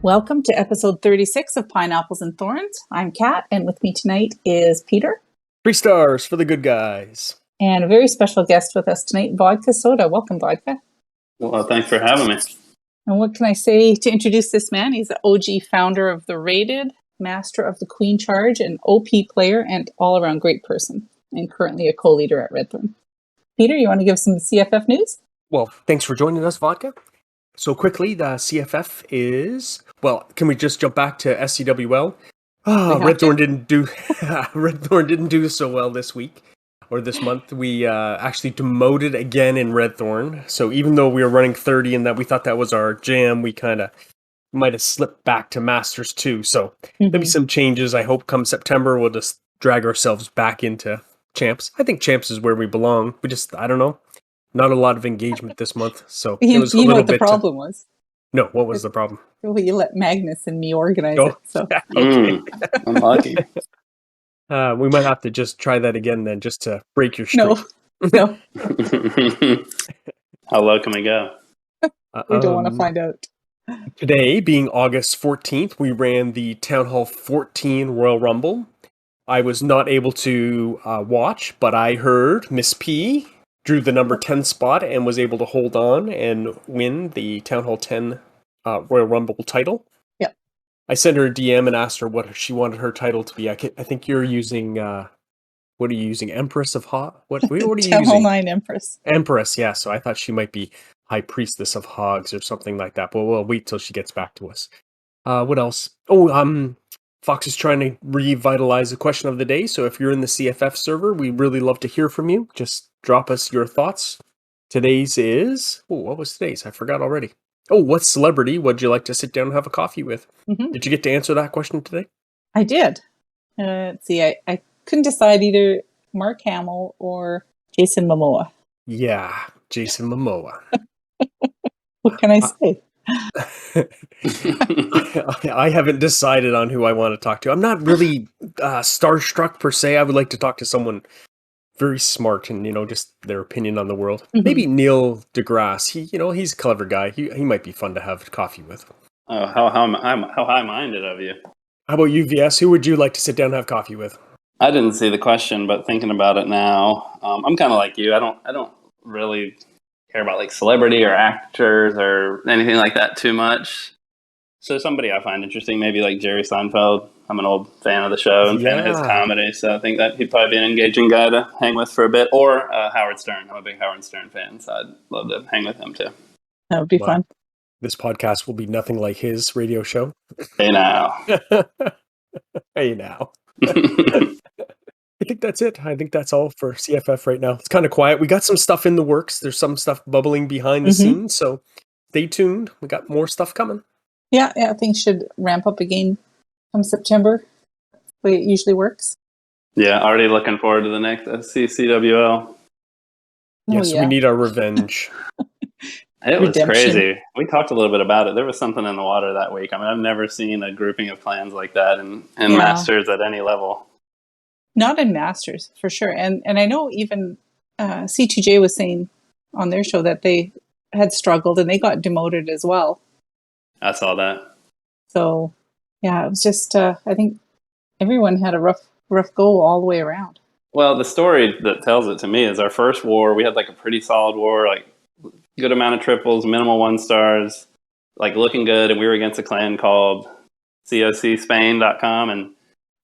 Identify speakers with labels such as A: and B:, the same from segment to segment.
A: Welcome to episode 36 of Pineapples and Thorns. I'm Kat, and with me tonight is Peter.
B: 3 stars for the good guys.
A: And a very special guest with us tonight, Vodka Soda. Welcome, Vodka.
C: Well, thanks for having me.
A: And what can I say to introduce this man? He's the OG founder of The Rated, master of the Queen Charge, an OP player, and all-around great person, and currently a co-leader at Red Thorn. Peter, you want to give some CFF news?
B: Well, thanks for joining us, Vodka. So quickly, the CFF is... Well, can we just jump back to SCWL? Red Thorn didn't do so well this week, or this month. We actually demoted again in Red Thorn. So even though we were running 30 and that we thought that was our jam, we kind of might have slipped back to Masters 2. So there'll be some changes. I hope come September we'll just drag ourselves back into Champs. I think Champs is where we belong. I don't know. Not a lot of engagement this month. So it was a little bit...
A: You know what the problem was?
B: No, what was the problem?
A: Well, you let Magnus and me organize it. So.
B: Okay.
C: I'm lucky.
B: We might have to just try that again then, just to break your streak.
A: No.
C: How low can we go?
A: We don't want to find out.
B: Today, being August 14th, we ran the Town Hall 14 Royal Rumble. I was not able to watch, but I heard Miss P drew the number 10 spot and was able to hold on and win the Town Hall 10 Royal Rumble title.
A: Yep.
B: I sent her a DM and asked her what she wanted her title to be. I think you're using... what are you using? Empress of Hog? What are you using?
A: Town Hall 9 Empress.
B: Empress, yeah. So I thought she might be High Priestess of Hogs or something like that. But we'll wait till she gets back to us. What else? Fox is trying to revitalize the question of the day. So if you're in the CFF server, we really love to hear from you. Just drop us your thoughts. Today's is... Oh, what was today's? I forgot already. Oh, what celebrity would you like to sit down and have a coffee with? Mm-hmm. Did you get to answer that question today?
A: I did. Let's see. I couldn't decide either Mark Hamill or Jason Momoa.
B: Yeah, Jason Momoa.
A: What can I say?
B: I haven't decided on who I want to talk to. I'm not really starstruck per se. I would like to talk to someone very smart and, just their opinion on the world. Mm-hmm. Maybe Neil deGrasse. He's a clever guy. He might be fun to have coffee with.
C: Oh, how high-minded of you.
B: How about you, VS? Who would you like to sit down and have coffee with?
C: I didn't see the question, but thinking about it now, I'm kind of like you. I don't really care about like celebrity or actors or anything like that too much. So somebody I find interesting, maybe like Jerry Seinfeld. I'm an old fan of the show and fan of his comedy, so I think that he'd probably be an engaging guy to hang with for a bit. Or Howard Stern. I'm a big Howard Stern fan, so I'd love to hang with him too.
A: That would be fun.
B: This podcast will be nothing like his radio show.
C: Hey now.
B: Hey now. I think that's it. I think that's all for CFF right now. It's kind of quiet. We got some stuff in the works. There's some stuff bubbling behind the scenes, so stay tuned. We got more stuff coming.
A: Yeah, things should ramp up again come September. The way it usually works.
C: Yeah, already looking forward to the next CCWL.
B: Yes, we need our revenge.
C: It was crazy. We talked a little bit about it. There was something in the water that week. I mean, I've never seen a grouping of clans like that in Masters at any level.
A: Not in Masters, for sure. And I know even C2J was saying on their show that they had struggled and they got demoted as well.
C: I saw that.
A: So, yeah, it was just, I think everyone had a rough go all the way around.
C: Well, the story that tells it to me is our first war, we had like a pretty solid war, like good amount of triples, minimal 1-stars, like looking good. And we were against a clan called COCSpain.com. And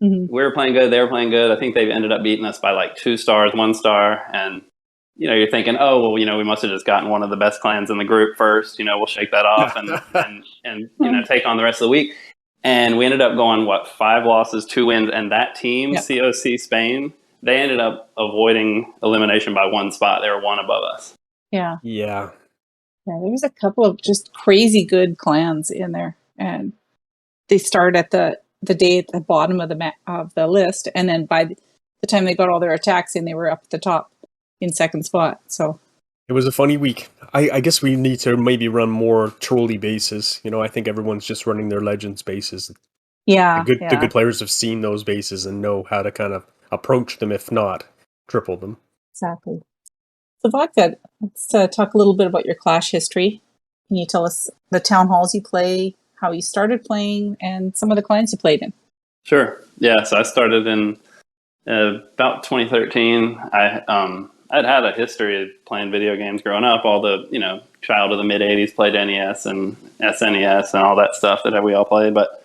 C: we were playing good. They were playing good. I think they ended up beating us by like 2 stars, 1 star. And, you're thinking, oh, well, we must have just gotten one of the best clans in the group first. We'll shake that off and take on the rest of the week. And we ended up going, 5 losses, 2 wins. And that team, COC Spain, they ended up avoiding elimination by 1 spot. They were 1 above us.
A: Yeah.
B: Yeah.
A: Yeah, there was a couple of just crazy good clans in there. And they start at the day at the bottom of the list. And then by the time they got all their attacks in, they were up at the top in 2nd spot. So
B: it was a funny week. I guess we need to maybe run more trolley bases. I think everyone's just running their Legends bases.
A: Yeah.
B: The good players have seen those bases and know how to kind of approach them, if not triple them.
A: Exactly. So Vodka, let's talk a little bit about your Clash history. Can you tell us the town halls you play, how you started playing and some of the clans you played in.
C: Sure. Yeah. So I started in about 2013. I'd had a history of playing video games growing up. All the, child of the mid 80s played NES and SNES and all that stuff that we all played. But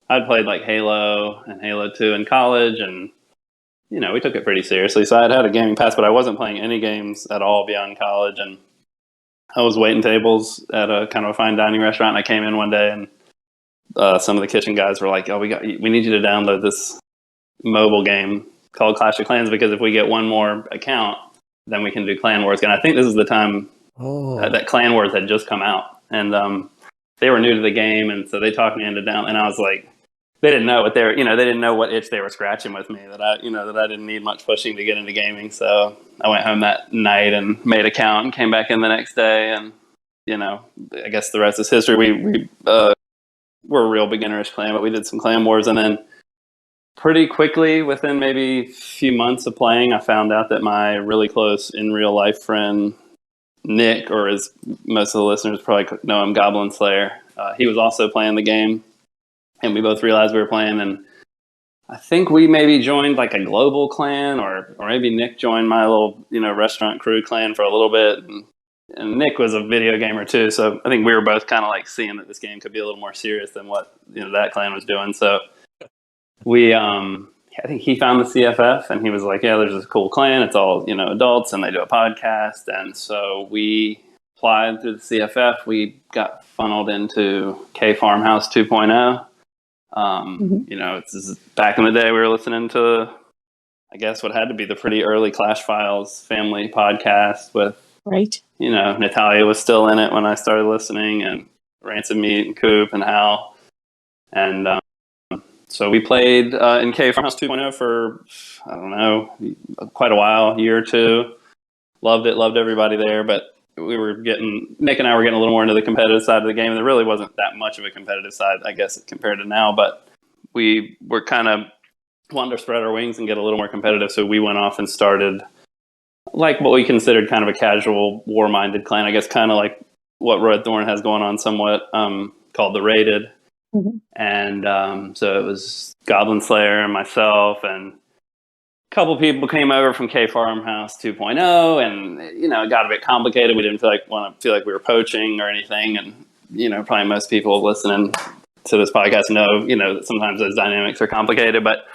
C: I'd played like Halo and Halo 2 in college, and we took it pretty seriously. So I'd had a gaming pass, but I wasn't playing any games at all beyond college. And I was waiting tables at a kind of a fine dining restaurant. And I came in one day, and some of the kitchen guys were like, "Oh, we need you to download this mobile game called Clash of Clans, because if we get one more account, then we can do Clan Wars." And I think this is the time that Clan Wars had just come out, and they were new to the game, and so they talked me into down. And I was like, they didn't know what they were, they didn't know what itch they were scratching with me, that I didn't need much pushing to get into gaming. So I went home that night and made an account and came back in the next day, and I guess the rest is history. We were a real beginnerish clan, but we did some Clan Wars, and then pretty quickly, within maybe a few months of playing, I found out that my really close in real life friend Nick, or as most of the listeners probably know him, Goblin Slayer, he was also playing the game, and we both realized we were playing. And I think we maybe joined like a global clan, or maybe Nick joined my little restaurant crew clan for a little bit. And Nick was a video gamer too, so I think we were both kind of like seeing that this game could be a little more serious than what that clan was doing. So we, I think he found the CFF, and he was like, "Yeah, there's this cool clan. It's all adults, and they do a podcast." And so we applied through the CFF. We got funneled into K Farmhouse 2.0. This is back in the day. We were listening to, I guess, what had to be the pretty early Clash Files family podcast with.
A: Right.
C: Natalia was still in it when I started listening, and Ransom Meat and Coop and Hal. And so we played in K Farmhouse 2.0 for, I don't know, quite a while, a year or two. Loved it, loved everybody there. But Nick and I were getting a little more into the competitive side of the game. And there really wasn't that much of a competitive side, I guess, compared to now. But we were kind of wanting to spread our wings and get a little more competitive. So we went off and started like what we considered kind of a casual war-minded clan, I guess, kind of like what Red Thorn has going on somewhat, called the Raided. Mm-hmm. And so it was Goblin Slayer and myself, and a couple people came over from K Farmhouse 2.0, and it got a bit complicated. We didn't feel like we were poaching or anything, and probably most people listening to this podcast know that sometimes those dynamics are complicated. But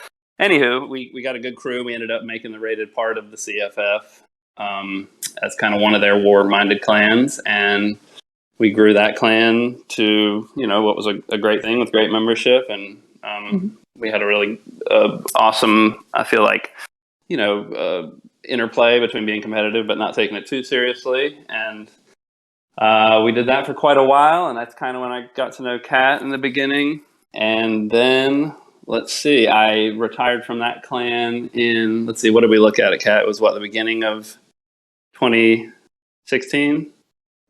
C: anywho, we got a good crew. We ended up making the Raided part of the CFF as kind of one of their war-minded clans, and we grew that clan to what was a great thing with great membership, and we had a really awesome, I feel like, interplay between being competitive but not taking it too seriously. And we did that for quite a while, and that's kind of when I got to know Kat in the beginning. And then let's see, I retired from that clan in, what did we look at Kat? It was the beginning of 2016?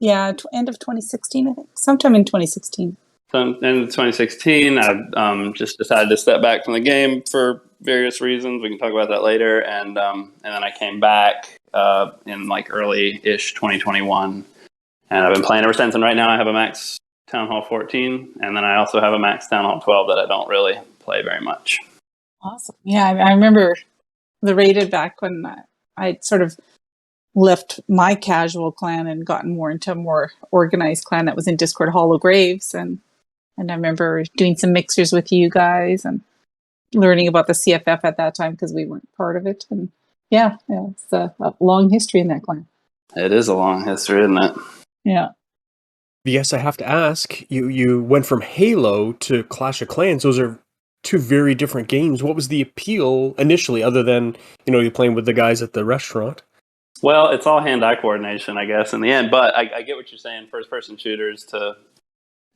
A: Yeah, end of 2016, I think. Sometime in 2016.
C: So end of 2016, I just decided to step back from the game for various reasons. We can talk about that later. And then I came back in like early-ish 2021. And I've been playing ever since. And right now I have a max Town Hall 14. And then I also have a max Town Hall 12 that I don't really play very much.
A: Awesome. Yeah, I remember the Raided back when I sort of left my casual clan and gotten more into a more organized clan that was in Discord, Hollow Graves, and I remember doing some mixers with you guys and learning about the CFF at that time because we weren't part of it. And yeah, it's a long history in that clan.
C: It is a long history, isn't it?
A: Yeah.
B: Yes, I have to ask, you went from Halo to Clash of Clans. Those are two very different games. What was the appeal initially, other than you playing with the guys at the restaurant?
C: Well, it's all hand-eye coordination, I guess, in the end. But I get what you're saying, first-person shooters to,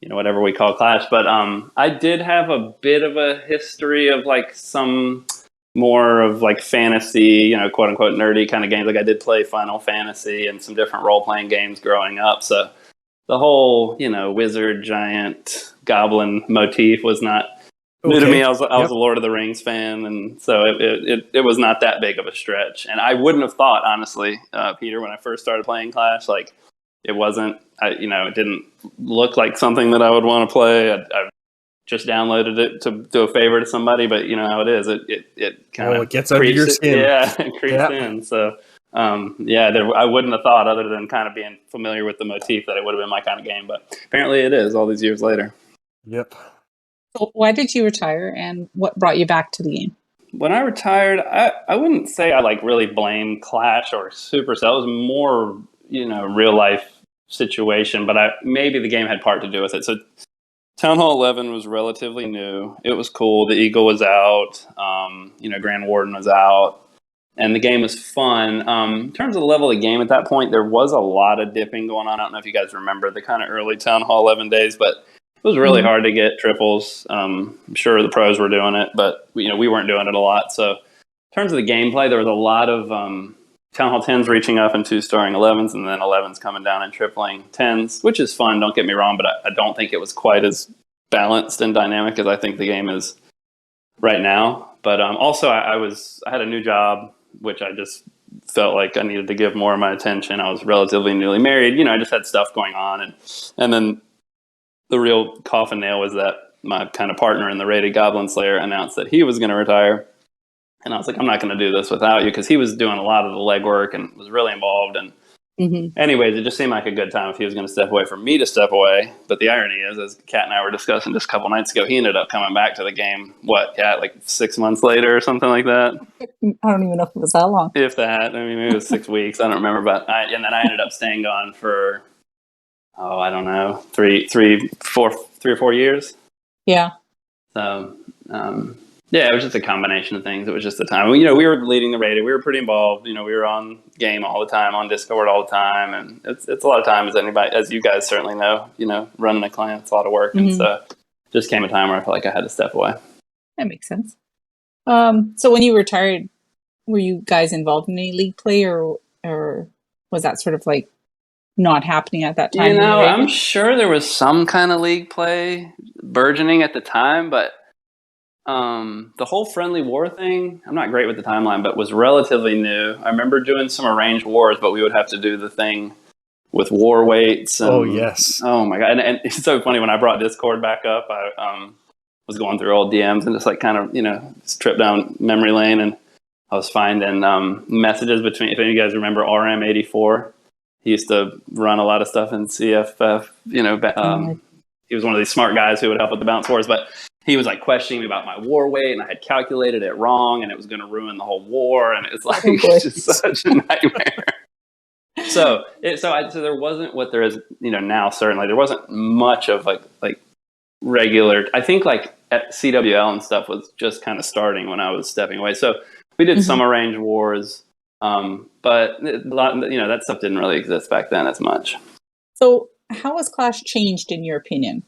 C: whatever we call Clash. But I did have a bit of a history of, like, some more of, like, fantasy, quote-unquote nerdy kind of games. Like, I did play Final Fantasy and some different role-playing games growing up. So the whole, wizard, giant, goblin motif was not new to me. I was a Lord of the Rings fan, and so it was not that big of a stretch. And I wouldn't have thought, honestly, Peter, when I first started playing Clash, like It wasn't, it didn't look like something that I would want to play. I just downloaded it to do a favor to somebody, but you know how it is. It kind of
B: gets under your skin.
C: It creeps in. So, I wouldn't have thought, other than kind of being familiar with the motif, that it would have been my kind of game. But apparently it is all these years later.
B: Yep.
A: So why did you retire, and what brought you back to the game?
C: When I retired, I wouldn't say I really blame Clash or Supercell. It was more, real life situation, but maybe the game had part to do with it. So Town Hall 11 was relatively new. It was cool. The Eagle was out. Grand Warden was out. And the game was fun. In terms of the level of the game at that point, there was a lot of dipping going on. I don't know if you guys remember the kind of early Town Hall 11 days, but it was really hard to get triples. I'm sure the pros were doing it, but we weren't doing it a lot. So in terms of the gameplay, there was a lot of Town Hall 10s reaching up and 2-starring 11s, and then 11s coming down and tripling 10s, which is fun, don't get me wrong, but I don't think it was quite as balanced and dynamic as I think the game is right now. But also, I had a new job, which I just felt like I needed to give more of my attention. I was relatively newly married. I just had stuff going on. And then the real coffin nail was that my kind of partner in the Rated Goblin Slayer announced that he was going to retire. And I was like, I'm not going to do this without you, because he was doing a lot of the legwork and was really involved. And anyways, it just seemed like a good time if he was going to step away for me to step away. But the irony is, as Kat and I were discussing just a couple nights ago, he ended up coming back to the game, Kat, 6 months later or something like that?
A: I don't even know if it was that long.
C: If that. I mean, maybe it was 6 weeks. I don't remember. But and then I ended up staying on for, I don't know, 3 or 4 years.
A: Yeah.
C: So, it was just a combination of things. It was just the time. We were leading the rated. We were pretty involved. We were on game all the time, on Discord all the time, and it's a lot of time, as you guys certainly know. Running a clan, it's a lot of work, and so just came a time where I felt like I had to step away.
A: That makes sense. So when you retired, were you guys involved in any league play, or was that sort of not happening at that time?
C: I'm sure there was some kind of league play burgeoning at the time, but the whole friendly war thing, I'm not great with the timeline, but was relatively new. I remember doing some arranged wars, but we would have to do the thing with war weights. And,
B: oh, yes.
C: Oh, my God. And it's so funny, when I brought Discord back up, I was going through old DMs and just kind of, just trip down memory lane. And I was finding messages between, if any of you guys remember RM84, he used to run a lot of stuff in CFF. He was one of these smart guys who would help with the bounce wars, but he was questioning me about my war weight, and I had calculated it wrong, and it was going to ruin the whole war, and it's just such a nightmare. So there wasn't what there is, now. Certainly, there wasn't much of regular. I think at CWL and stuff was just kind of starting when I was stepping away. So we did some arranged wars, but a lot, that stuff didn't really exist back then as much.
A: So how has Clash changed, in your opinion?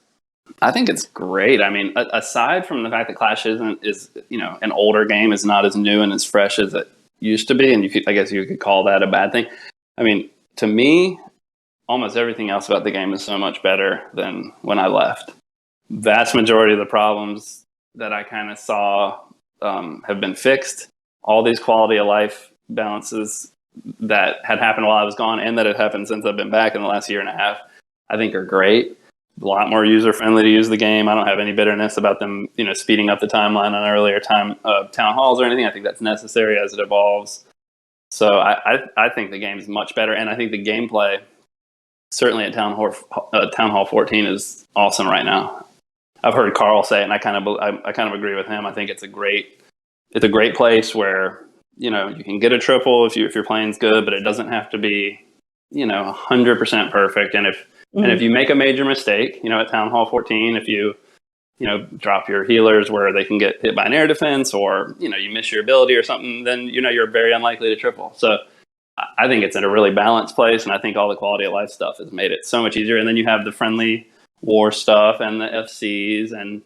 C: I think it's great. I mean, aside from the fact that Clash is an older game, is not as new and as fresh as it used to be, and I guess you could call that a bad thing. I mean, to me, almost everything else about the game is so much better than when I left. Vast majority of the problems that I kind of saw have been fixed. All these quality of life balances that had happened while I was gone, and that had happened since I've been back in the last year and a half, I think are great. A lot more user-friendly to use the game. I don't have any bitterness about them, speeding up the timeline on earlier town halls or anything. I think that's necessary as it evolves. So I think the game is much better, and I think the gameplay, certainly at Town Hall 14, is awesome right now. I've heard Carl say it, and I kind of agree with him. I think it's a great place where you can get a triple if your playing's good, but it doesn't have to be 100% perfect. And if you make a major mistake, at Town Hall 14, if you drop your healers where they can get hit by an air defense, or you miss your ability or something, then you're very unlikely to triple. So I think it's in a really balanced place, and I think all the quality of life stuff has made it so much easier. And then you have the friendly war stuff and the FCs, and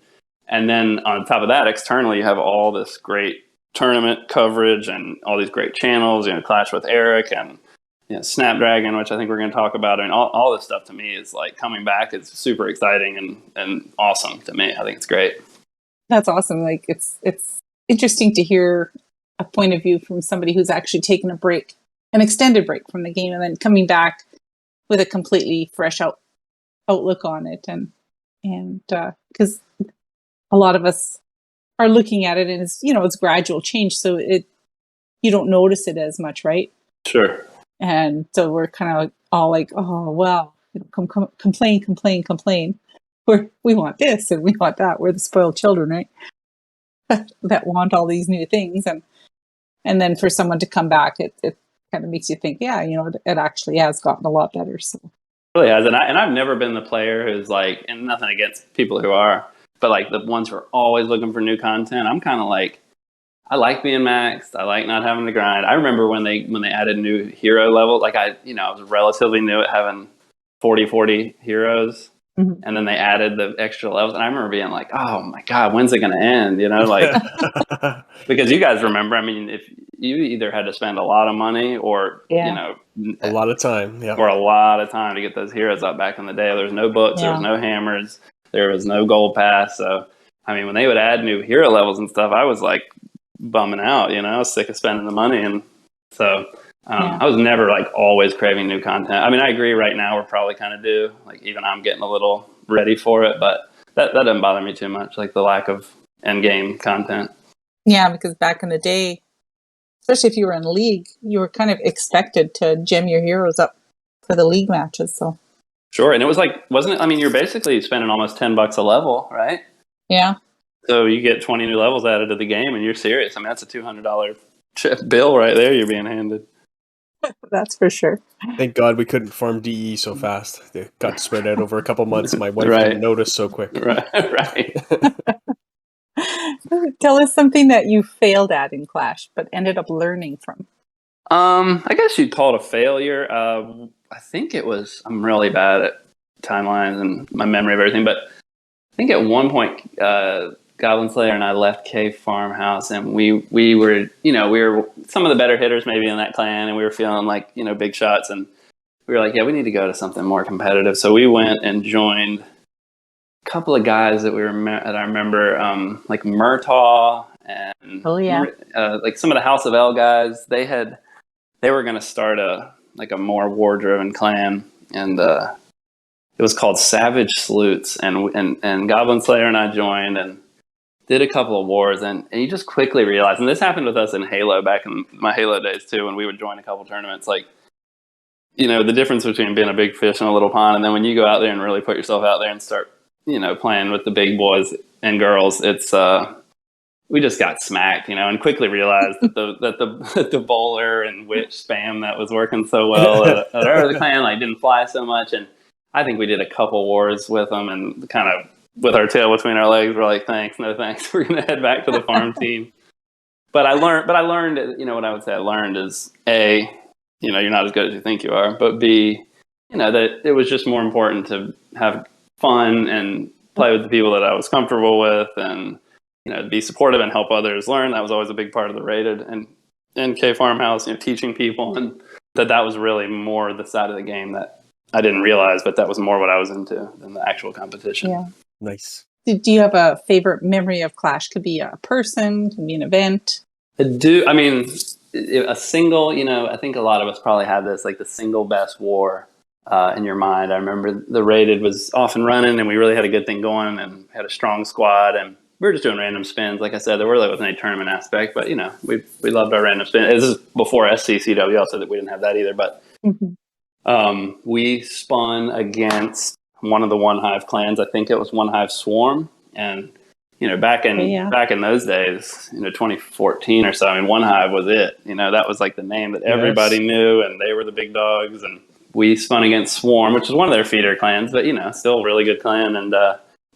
C: then on top of that, externally, you have all this great tournament coverage and all these great channels. Clash with Eric and Snapdragon, which I think we're going to talk about. I mean, all this stuff to me is coming back. It's super exciting and awesome to me. I think it's great.
A: That's awesome. It's interesting to hear a point of view from somebody who's actually taken a break, an extended break from the game, and then coming back with a completely fresh outlook on it, and because a lot of us are looking at it, and it's gradual change, so you don't notice it as much, right?
C: Sure.
A: And so we're kind of all like, oh well, complain. We want this and we want that. We're the spoiled children, right? That want all these new things, and then for someone to come back, it kind of makes you think, yeah, it actually has gotten a lot better. So
C: It really has, and I've never been the player who's like, and nothing against people who are, but like the ones who are always looking for new content. I'm kind of like, I like being maxed. I like not having to grind. I remember when they added new hero levels, like I was relatively new at having 40 heroes.
A: Mm-hmm.
C: And then they added the extra levels. And I remember being like, oh my God, when's it going to end? Like, because you guys remember, I mean, if you either had to spend a lot of money or,
A: Yeah.
B: A lot of time. Yeah.
C: or a lot of time to get those heroes up back in the day. There was no books, there was no hammers, there was no gold pass. So, I mean, when they would add new hero levels and stuff, I was like bumming out, I was sick of spending the money. And so, I was never like always craving new content. I mean, I agree right now we're probably kind of due. Like even I'm getting a little ready for it, but that doesn't bother me too much, like the lack of end game content.
A: Yeah, because back in the day, especially if you were in league, you were kind of expected to gem your heroes up for the league matches. So
C: Sure. And it was like, wasn't it? I mean, you're basically spending almost $10 a level, right?
A: yeah.
C: So you get 20 new levels added to the game and you're serious. I mean, that's a $200 bill right there you're being handed.
A: That's for sure.
B: Thank God we couldn't farm DE so fast. They got spread out over a couple months. My wife
C: Right.
B: didn't notice so quick.
C: Right.
A: Tell us something that you failed at in Clash, but ended up learning from.
C: I guess you'd call it a failure. I think it was, I'm really bad at timelines and my memory of everything, but I think at one point, Goblin Slayer and I left Cave Farmhouse, and we were, we were some of the better hitters maybe in that clan, and we were feeling like, big shots, and we were like, yeah, we need to go to something more competitive. So we went and joined a couple of guys that I remember, like Murtaugh and like some of the House of L guys. They were going to start a more war-driven clan, and it was called Savage Salutes, and Goblin Slayer and I joined and did a couple of wars, and you just quickly realize, and this happened with us in Halo back in my Halo days too, when we would join a couple tournaments, like, the difference between being a big fish in a little pond, and then when you go out there and really put yourself out there and start, playing with the big boys and girls, it's, we just got smacked, and quickly realized that the bowler and witch spam that was working so well at our other clan, didn't fly so much, and I think we did a couple wars with them, and kind of with our tail between our legs, we're like, thanks, no thanks. We're going to head back to the farm team. But I learned, what I would say I learned is A, you're not as good as you think you are, but B, that it was just more important to have fun and play with the people that I was comfortable with, and, be supportive and help others learn. That was always a big part of the rated and K Farmhouse, teaching people, and that was really more the side of the game that I didn't realize, but that was more what I was into than the actual competition.
A: Yeah.
B: Nice.
A: Do you have a favorite memory of Clash? Could be a person, could be an event.
C: I do. I mean, a single, I think a lot of us probably have this, like the single best war in your mind. I remember the rated was off and running, and we really had a good thing going and had a strong squad, and we were just doing random spins. Like I said, there really wasn't any tournament aspect, but, we loved our random spin. This is before SCCWL, so that we didn't have that either, but we spun against one of the One Hive clans. I think it was One Hive Swarm, and back in those days, 2014 or so. I mean, One Hive was it. That was like the name that everybody knew, and they were the big dogs. And we spun against Swarm, which is one of their feeder clans, but still a really good clan. And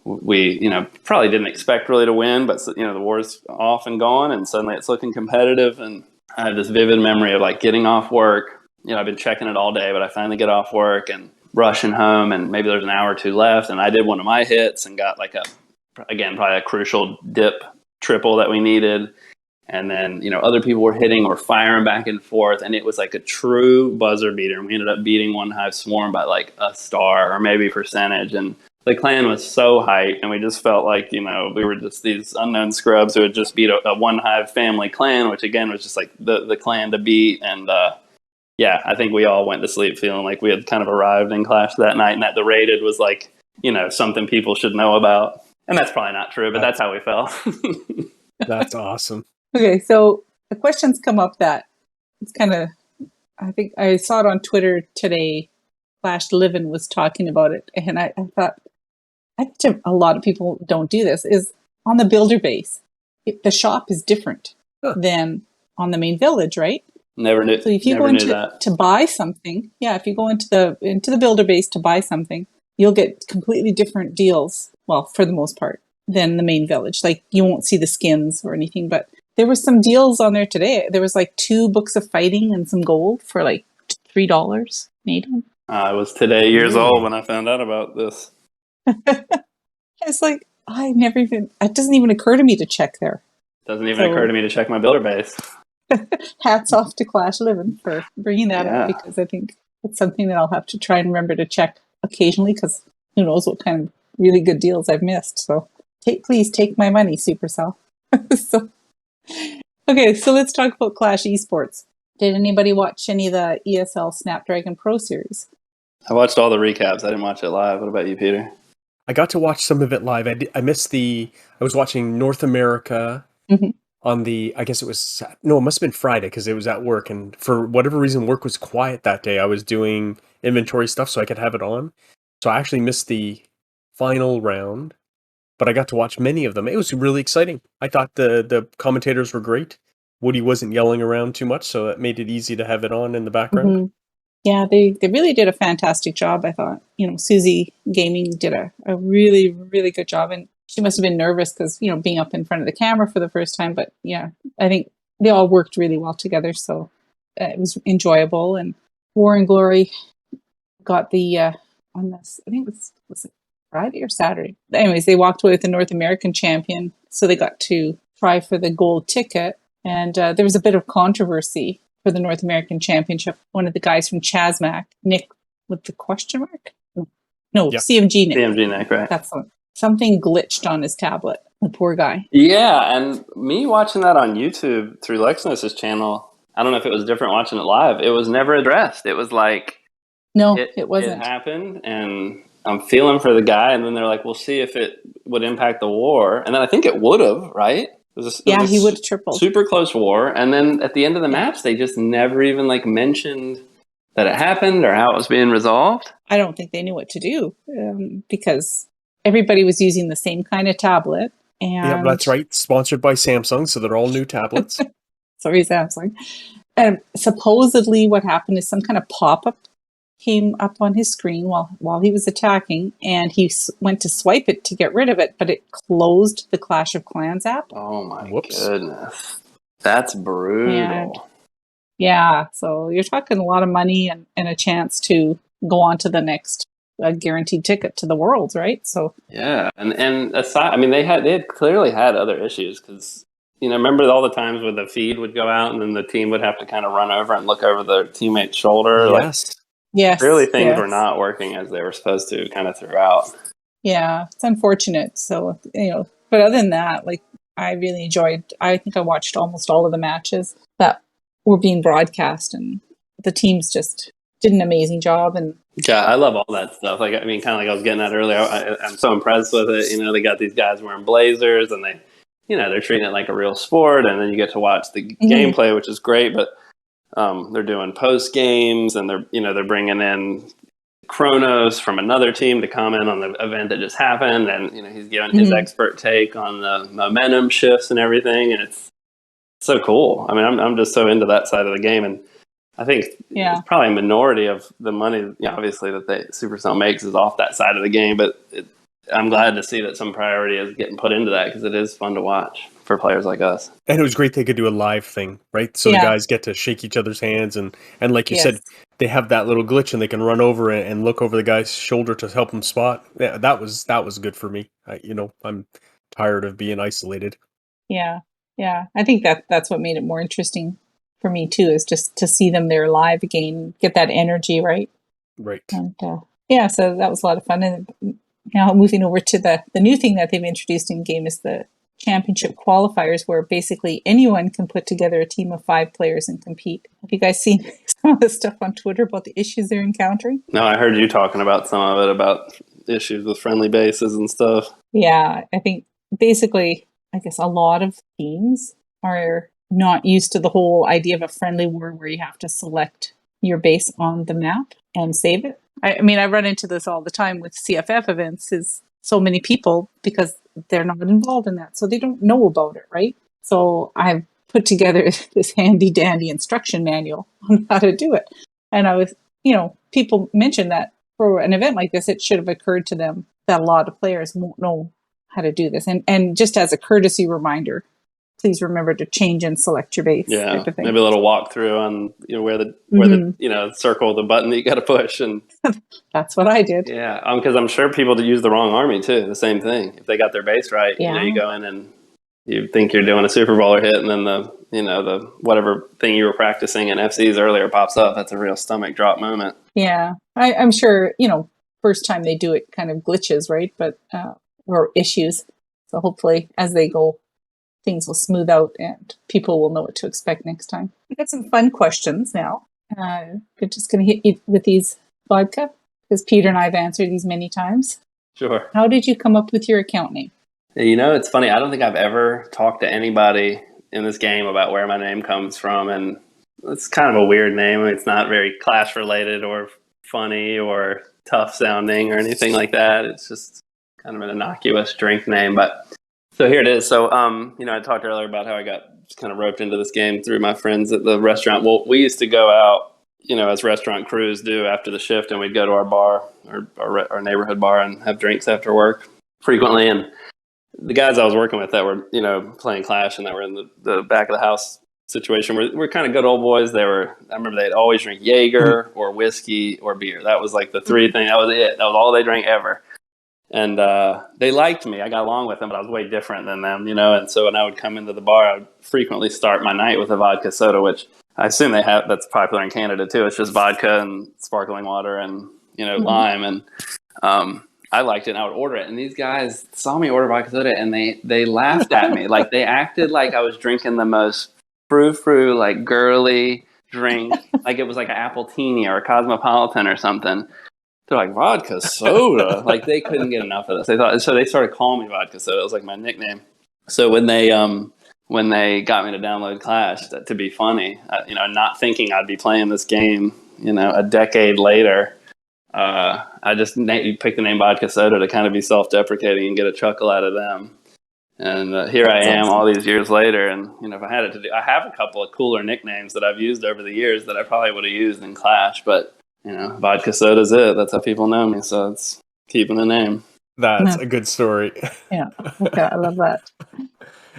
C: we probably didn't expect really to win, but the war's off and gone, and suddenly it's looking competitive. And I have this vivid memory of like getting off work. I've been checking it all day, but I finally get off work and rushing home, and maybe there's an hour or two left, and I did one of my hits and got like probably a crucial dip triple that we needed. And then, other people were hitting or firing back and forth, and it was like a true buzzer beater. And we ended up beating One Hive Swarm by like a star or maybe percentage. And the clan was so hyped, and we just felt like, we were just these unknown scrubs who had just beat a One Hive family clan, which again was just like the clan to beat. And yeah, I think we all went to sleep feeling like we had kind of arrived in Clash that night, and that the rated was like, something people should know about. And that's probably not true, but that's how we felt.
B: That's awesome.
A: Okay, so the questions come up that it's kind of, I think I saw it on Twitter today. Flash Livin was talking about it, and I thought, I bet a lot of people don't do this, is on the builder base. The shop is different than on the main village, right?
C: Never knew.
A: So if you go into to buy something, if you go into the builder base to buy something, you'll get completely different deals. Well, for the most part, than the main village. Like you won't see the skins or anything, but there was some deals on there today. There was like 2 books of fighting and some gold for like $3 Canadian.
C: I was today years old when I found out about this.
A: It's like, it doesn't even occur to me to check there.
C: Doesn't even occur to me to check my builder base.
A: Hats off to Clash Livin for bringing that up, because I think it's something that I'll have to try and remember to check occasionally, because who knows what kind of really good deals I've missed. So please take my money, Supercell. Okay, so let's talk about Clash Esports. Did anybody watch any of the ESL Snapdragon Pro Series?
C: I watched all the recaps. I didn't watch it live. What about you, Peter?
B: I got to watch some of it live. I missed I was watching North America on I guess it was, no, it must have been Friday because it was at work. And for whatever reason, work was quiet that day. I was doing inventory stuff so I could have it on. So I actually missed the final round, but I got to watch many of them. It was really exciting. I thought the commentators were great. Woody wasn't yelling around too much, so it made it easy to have it on in the background.
A: Mm-hmm. Yeah, they really did a fantastic job, I thought. Susie Gaming did a really, really good job. And she must have been nervous because, being up in front of the camera for the first time. But yeah, I think they all worked really well together. So it was enjoyable. And War and Glory got the, on this, I think was it Friday or Saturday? Anyways, they walked away with the North American champion. So they got to try for the gold ticket. And there was a bit of controversy for the North American Championship. One of the guys from Chasmac, Nick with the question mark? No, yep. CMG Nick.
C: CMG Nick, right.
A: That's one. Something glitched on his tablet. The poor guy.
C: Yeah, and me watching that on YouTube through Lexnus's channel, I don't know if it was different watching it live. It was never addressed. It was like...
A: No, it wasn't.
C: It happened, and I'm feeling for the guy, and then they're like, we'll see if it would impact the war. And then I think it would have, right?
A: He would have tripled.
C: Super close war. And then at the end of the match, they just never even mentioned that it happened or how it was being resolved.
A: I don't think they knew what to do because everybody was using the same kind of tablet. And
B: yeah, that's right. Sponsored by Samsung, so they're all new tablets.
A: Sorry, Samsung. And supposedly what happened is some kind of pop-up came up on his screen while he was attacking, and he went to swipe it to get rid of it, but it closed the Clash of Clans app.
C: Oh my goodness. That's brutal.
A: Yeah, so you're talking a lot of money and a chance to go on to the next guaranteed ticket to the Worlds, right? So
C: yeah, and aside, they had clearly had other issues because remember all the times where the feed would go out and then the team would have to kind of run over and look over their teammate's shoulder.
B: Yes.
A: Yes.
C: Really, things were not working as they were supposed to kind of throughout.
A: Yeah, it's unfortunate. So, but other than that, I really enjoyed, I think I watched almost all of the matches that were being broadcast, and the teams just did an amazing job. And
C: yeah, I love all that stuff. Kind of like I was getting at earlier, I'm so impressed with it. They got these guys wearing blazers and they're treating it like a real sport. And then you get to watch the gameplay, which is great, but they're doing post games, and they're bringing in Kronos from another team to comment on the event that just happened, and he's giving his expert take on the momentum shifts and everything, and it's so cool. I'm just so into that side of the game, and I think it's probably a minority of the money, obviously, that Supercell makes is off that side of the game, but I'm glad to see that some priority is getting put into that because it is fun to watch for players like us.
B: And it was great they could do a live thing, right? So the guys get to shake each other's hands, and like you said, they have that little glitch and they can run over and look over the guy's shoulder to help him spot. Yeah, that was good for me. I'm tired of being isolated.
A: Yeah. I think that's what made it more interesting for me too, is just to see them there live again, get that energy, right?
B: Right.
A: And so that was a lot of fun. And now moving over to the new thing that they've introduced in game is the championship qualifiers where basically anyone can put together a team of 5 players and compete. Have you guys seen some of the stuff on Twitter about the issues they're encountering?
C: No, I heard you talking about some of it, about issues with friendly bases and stuff.
A: Yeah, I think basically, I guess a lot of teams are not used to the whole idea of a friendly war where you have to select your base on the map and save it. I mean, I run into this all the time with CFF events, is so many people, because they're not involved in that, so they don't know about it, right? So I've put together this handy dandy instruction manual on how to do it. And I was, people mentioned that for an event like this, it should have occurred to them that a lot of players won't know how to do this. And just as a courtesy reminder, please remember to change and select your base.
C: Yeah,
A: type of thing.
C: maybe a little walkthrough on where the circle, the button that you got to push, and
A: that's what I did.
C: Yeah, because I'm sure people use the wrong army too. The same thing. If they got their base right,
A: Yeah.
C: You go in and you think you're doing a Super Bowler hit, and then the whatever thing you were practicing in FCs earlier pops up. That's a real stomach drop moment.
A: Yeah, I'm sure first time they do it kind of glitches, right? But or issues. So hopefully as they go, things will smooth out and people will know what to expect next time. We got some fun questions now. We're just going to hit you with these, Vodka, because Peter and I have answered these many times.
C: Sure.
A: How did you come up with your account name?
C: It's funny. I don't think I've ever talked to anybody in this game about where my name comes from, and it's kind of a weird name. It's not very Clash related or funny or tough sounding or anything like that. It's just kind of an innocuous drink name, but so here it is. So, I talked earlier about how I got kind of roped into this game through my friends at the restaurant. Well, we used to go out, as restaurant crews do after the shift, and we'd go to our bar, our neighborhood bar, and have drinks after work frequently. And the guys I was working with that were, playing Clash and that were in the back of the house situation were kind of good old boys. I remember they'd always drink Jaeger or whiskey or beer. That was like the three things. That was it. That was all they drank ever. And they liked me. I got along with them, but I was way different than them, And so when I would come into the bar, I would frequently start my night with a vodka soda, which I assume that's popular in Canada too. It's just vodka and sparkling water and, lime. And I liked it and I would order it. And these guys saw me order vodka soda and they laughed at me. Like they acted like I was drinking the most frou-frou, like girly drink. Like it was like an Appletini or a Cosmopolitan or something. They're like, vodka soda. Like they couldn't get enough of this. So they started calling me Vodka Soda. It was like my nickname. So when they got me to download Clash, to be funny, not thinking I'd be playing this game, a decade later, I just picked the name Vodka Soda to kind of be self-deprecating and get a chuckle out of them. And here I am all these years later. And, if I had it to do, I have a couple of cooler nicknames that I've used over the years that I probably would have used in Clash, but Vodka Soda's it. That's how people know me. So it's keeping the name.
B: That's a good story.
A: Yeah. Okay, I love that.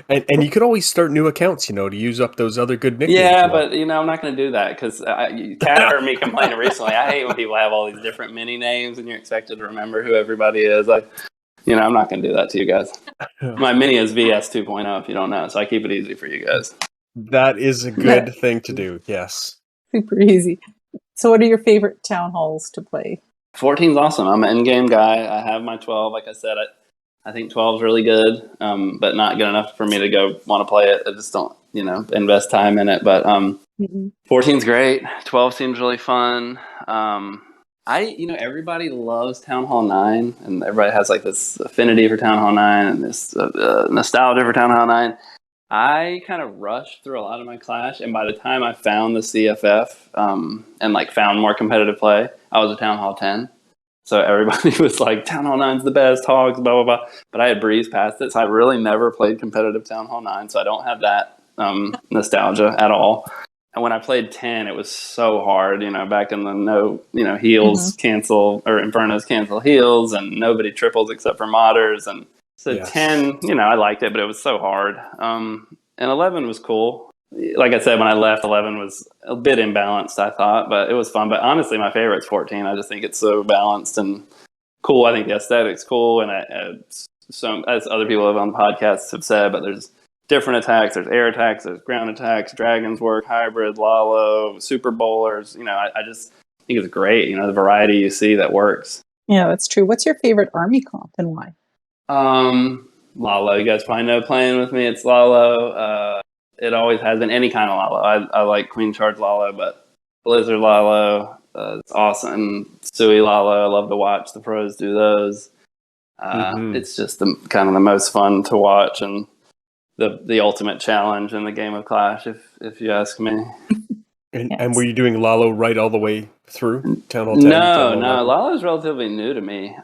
B: And you could always start new accounts, to use up those other good nicknames.
C: Yeah, but I'm not going to do that because Kat heard me complaining recently. I hate when people have all these different mini names and you're expected to remember who everybody is. I'm not going to do that to you guys. My mini is VS 2.0 if you don't know, so I keep it easy for you guys.
B: That is a good thing to do. Yes.
A: Super easy. So what are your favorite town halls to play?
C: 14's awesome. I'm an in-game guy. I have my 12. Like I said, I think 12's really good, but not good enough for me to go want to play it. I just don't, invest time in it. But 14's great. 12 seems really fun. Everybody loves Town Hall 9, and everybody has like this affinity for Town Hall 9 and this nostalgia for Town Hall 9. I kind of rushed through a lot of my Clash, and by the time I found the CFF and like found more competitive play, I was a Town Hall 10. So everybody was like, Town Hall 9's the best, Hogs, blah, blah, blah. But I had breezed past it, so I really never played competitive Town Hall 9, so I don't have that nostalgia at all. And when I played 10, it was so hard, back in the heals cancel, or Infernos cancel heals, and nobody triples except for modders, and so yes. 10, I liked it, but it was so hard. And 11 was cool. Like I said, when I left, 11 was a bit imbalanced, I thought, but it was fun. But honestly, my favorite's 14. I just think it's so balanced and cool. I think the aesthetic's cool. And as other people on the podcasts have said, but there's different attacks. There's air attacks, there's ground attacks, Dragon's Work, Hybrid, Lalo, Super Bowlers. I just think it's great. The variety you see that works.
A: Yeah, that's true. What's your favorite army comp and why?
C: Lalo. You guys probably know playing with me. It's Lalo. It always has been any kind of Lalo. I like Queen Charge Lalo, but Blizzard Lalo, it's awesome. Sui Lalo, I love to watch the pros do those. It's just kind of the most fun to watch and the ultimate challenge in the game of Clash, if you ask me.
B: And were you doing Lalo right all the way through Town Hall 10?
C: No, Lalo is relatively new to me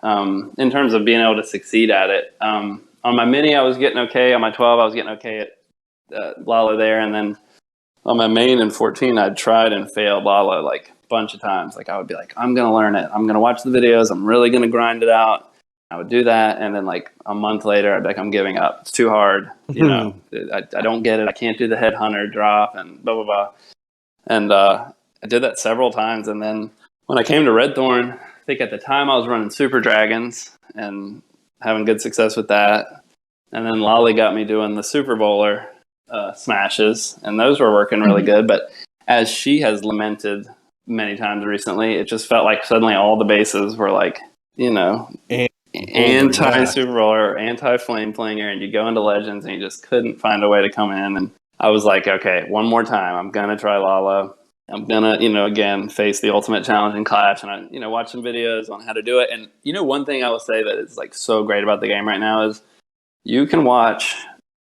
C: in terms of being able to succeed at it. On my Mini, I was getting okay. On my 12, I was getting okay at Lalo there. And then on my main in 14, I'd tried and failed Lalo like a bunch of times. Like I would be like, I'm going to learn it. I'm going to watch the videos. I'm really going to grind it out. I would do that. And then like a month later, I'd be like, I'm giving up. It's too hard. You know, I don't get it. I can't do the headhunter drop and blah, blah, blah. And I did that several times. And then when I came to Red Thorn, I think at the time I was running Super Dragons and having good success with that. And then Lolly got me doing the Super Bowler smashes, and those were working really good. But as she has lamented many times recently, it just felt like suddenly all the bases were like, you know, anti-Super Bowler, anti-Flame Flinger, and you go into Legends and you just couldn't find a way to come in. And I was like, okay, one more time. I'm going to try Lalo. I'm going to, you know, again, face the ultimate challenge in Clash. And I, you know, watch some videos on how to do it. And, you know, one thing I will say that is like so great about the game right now is you can watch,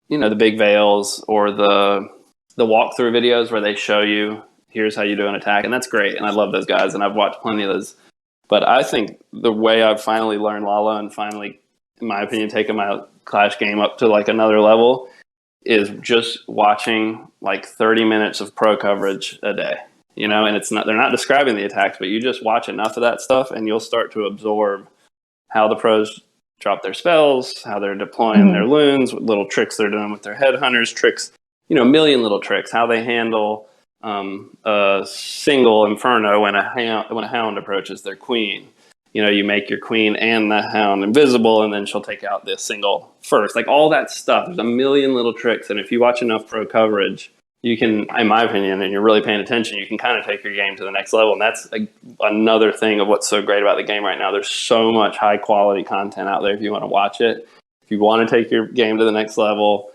C: you know, the big veils or the walkthrough videos where they show you, here's how you do an attack. And that's great. And I love those guys. And I've watched plenty of those. But I think the way I've finally learned Lalo and finally, in my opinion, taken my Clash game up to like another level is just watching like 30 minutes of pro coverage a day, you know, and they're not describing the attacks, but you just watch enough of that stuff and you'll start to absorb how the pros drop their spells, how they're deploying their loons, what little tricks they're doing with their headhunters, tricks, you know, a million little tricks, how they handle a single Inferno when a hound approaches their queen. You know, you make your queen and the hound invisible, and then she'll take out this single first. Like all that stuff. There's a million little tricks, and if you watch enough pro coverage, you can, in my opinion, and you're really paying attention, you can kind of take your game to the next level. And that's another thing of what's so great about the game right now. There's so much high quality content out there if you want to watch it. If you want to take your game to the next level,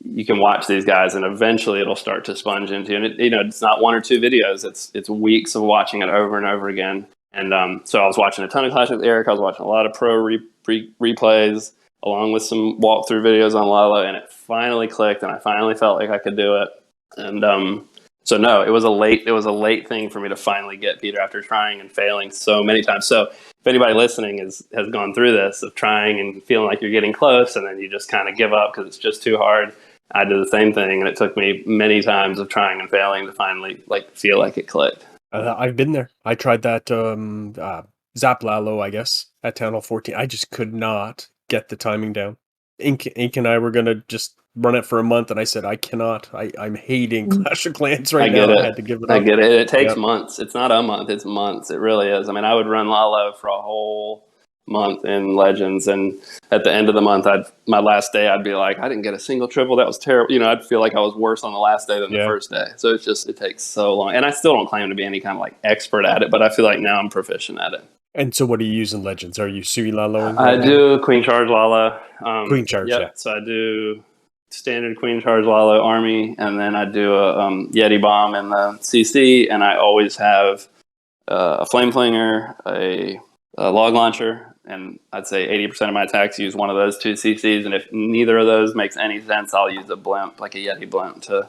C: you can watch these guys, and eventually it'll start to sponge into. And it, you know, it's not one or two videos; it's weeks of watching it over and over again. And so I was watching a ton of Clash with Eric. I was watching a lot of pro replays, along with some walkthrough videos on Lalo, and it finally clicked, and I finally felt like I could do it. And so no, it was a late thing for me to finally get Peter after trying and failing so many times. So if anybody listening has gone through this of trying and feeling like you're getting close, and then you just kind of give up because it's just too hard, I did the same thing, and it took me many times of trying and failing to finally like feel like it clicked.
B: I've been there. I tried that Zap Lalo, I guess, at Town Hall 14. I just could not get the timing down. Ink and I were going to just run it for a month, and I said, I cannot. I'm hating Clash of Clans right now. I had to give it up.
C: I get it. It takes months. It's not a month. It's months. It really is. I mean, I would run Lalo for a whole month in Legends, and at the end of the month, my last day, I'd be like, I didn't get a single triple. That was terrible. You know, I'd feel like I was worse on the last day than the first day. So it takes so long. And I still don't claim to be any kind of like expert at it, but I feel like now I'm proficient at it.
B: And so what do you use in Legends? Are you Sui Lalo?
C: I do Queen Charge Lalo.
B: Queen Charge, yeah.
C: So I do standard Queen Charge Lalo army, and then I do a Yeti Bomb in the CC, and I always have a Flame Flinger, a Log Launcher, and I'd say 80% of my attacks use one of those two CCs, and if neither of those makes any sense, I'll use a blimp, like a Yeti blimp, to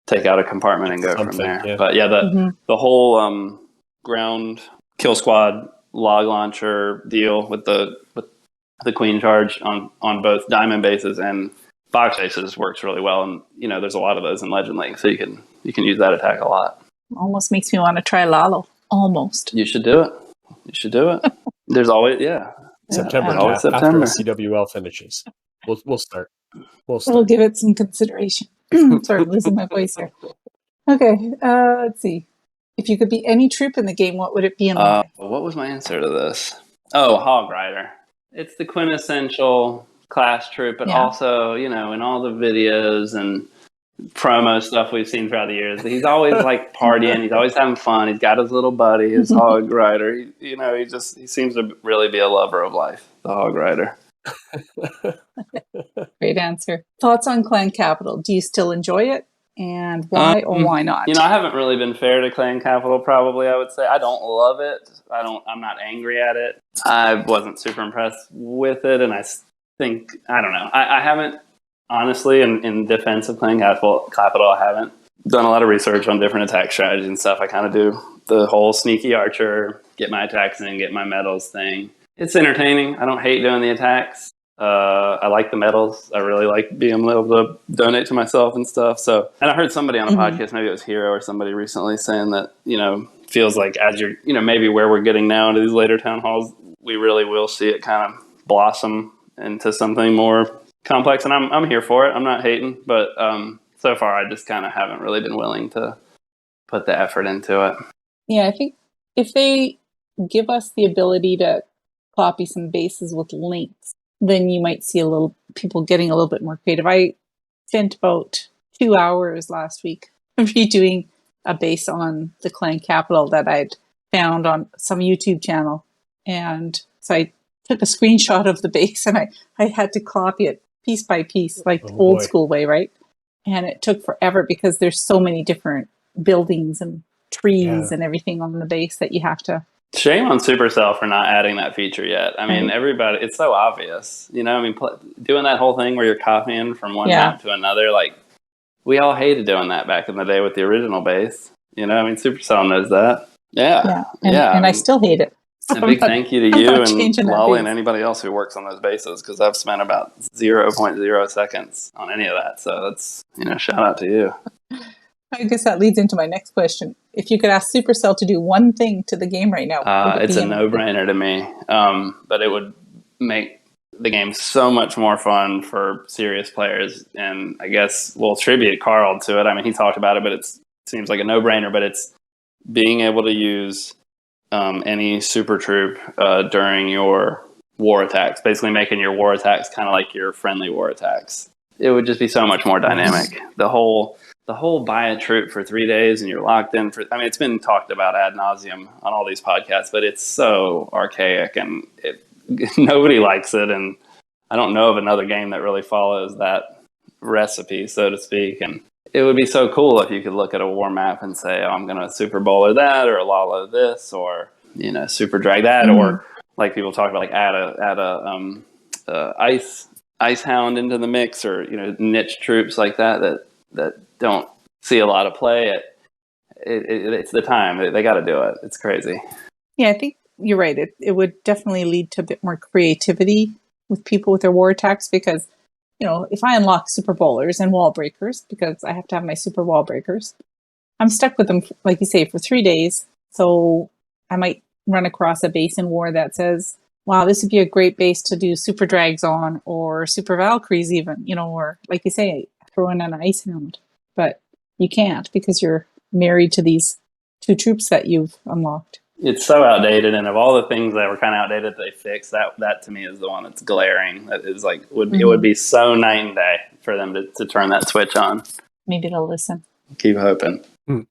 C: take out a compartment and go from there. Yeah. But yeah, the whole ground kill squad log launcher deal with the Queen Charge on both diamond bases and box bases works really well, and you know there's a lot of those in Legend League, so you can use that attack a lot.
A: Almost makes me want to try Lalo. Almost.
C: You should do it. There's always
B: September.
C: After
B: CWL finishes, we'll start.
A: We'll give it some consideration. Sorry, I'm losing my voice here. Okay, let's see. If you could be any troop in the game, what would it be and why?
C: What was my answer to this? Oh, Hog Rider. It's the quintessential Clash troop, but also, you know, in all the videos and promo stuff we've seen throughout the years, he's always like partying, he's always having fun, he's got his little buddy, his Hog Rider. He seems to really be a lover of life, the Hog Rider.
A: Great answer. Thoughts on Clan Capital? Do you still enjoy it? And why or why not?
C: I haven't really been fair to Clan Capital, probably, I would say. I don't love it. I'm not angry at it. I wasn't super impressed with it, and I think, I don't know. I haven't, honestly, in defense of Clan Capital, I haven't done a lot of research on different attack strategies and stuff. I kind of do the whole sneaky archer, get my attacks in, get my medals thing. It's entertaining. I don't hate doing the attacks. I like the medals. I really like being able to donate to myself and stuff. So, and I heard somebody on a podcast, maybe it was Hero or somebody recently, saying that, feels like as you're, maybe where we're getting now into these later town halls, we really will see it kind of blossom into something more complex. And I'm here for it. I'm not hating, but so far I just kind of haven't really been willing to put the effort into it.
A: Yeah, I think if they give us the ability to copy some bases with links, then you might see people getting a little bit more creative. I spent about 2 hours last week redoing a base on the Clan Capital that I'd found on some YouTube channel. And so I took a screenshot of the base and I had to copy it piece by piece, like old school way, right? And it took forever because there's so many different buildings and trees and everything on the base that you have to.
C: Shame on Supercell for not adding that feature yet. I mean, everybody, it's so obvious, doing that whole thing where you're copying from one map to another, like, we all hated doing that back in the day with the original base. Supercell knows that. And
A: I still hate it.
C: A big thank you to you and Lolly and anybody else who works on those bases, because I've spent about 0.0 seconds on any of that. So that's, shout out to you.
A: I guess that leads into my next question. If you could ask Supercell to do one thing to the game right now,
C: it's a no-brainer to me. But it would make the game so much more fun for serious players. And I guess we'll tribute Carl to it. I mean, he talked about it, but it seems like a no-brainer. But it's being able to use any super troop during your war attacks, basically making your war attacks kind of like your friendly war attacks. It would just be so much more dynamic. The whole buy a troop for 3 days and you're locked in for, I mean, it's been talked about ad nauseum on all these podcasts, but it's so archaic and nobody likes it. And I don't know of another game that really follows that recipe, so to speak. And it would be so cool if you could look at a war map and say, oh, I'm going to super bowler that, or Lalo this, or, super drag that, or like people talk about, like add a ice hound into the mix, or, niche troops like that don't see a lot of play. It's the time. They got to do it. It's crazy.
A: Yeah, I think you're right. It would definitely lead to a bit more creativity with people with their war attacks, because, if I unlock super bowlers and wall breakers, because I have to have my super wall breakers, I'm stuck with them, like you say, for 3 days. So I might run across a base in war that says, wow, this would be a great base to do super drags on, or super Valkyries even, or like you say, throw in an ice hound. But you can't, because you're married to these 2 troops that you've unlocked.
C: It's so outdated, and of all the things that were kind of outdated that they fixed, that to me is the one that's glaring. That is like, it would be so night and day for them to turn that switch on.
A: Maybe they'll listen.
C: Keep hoping.
A: Do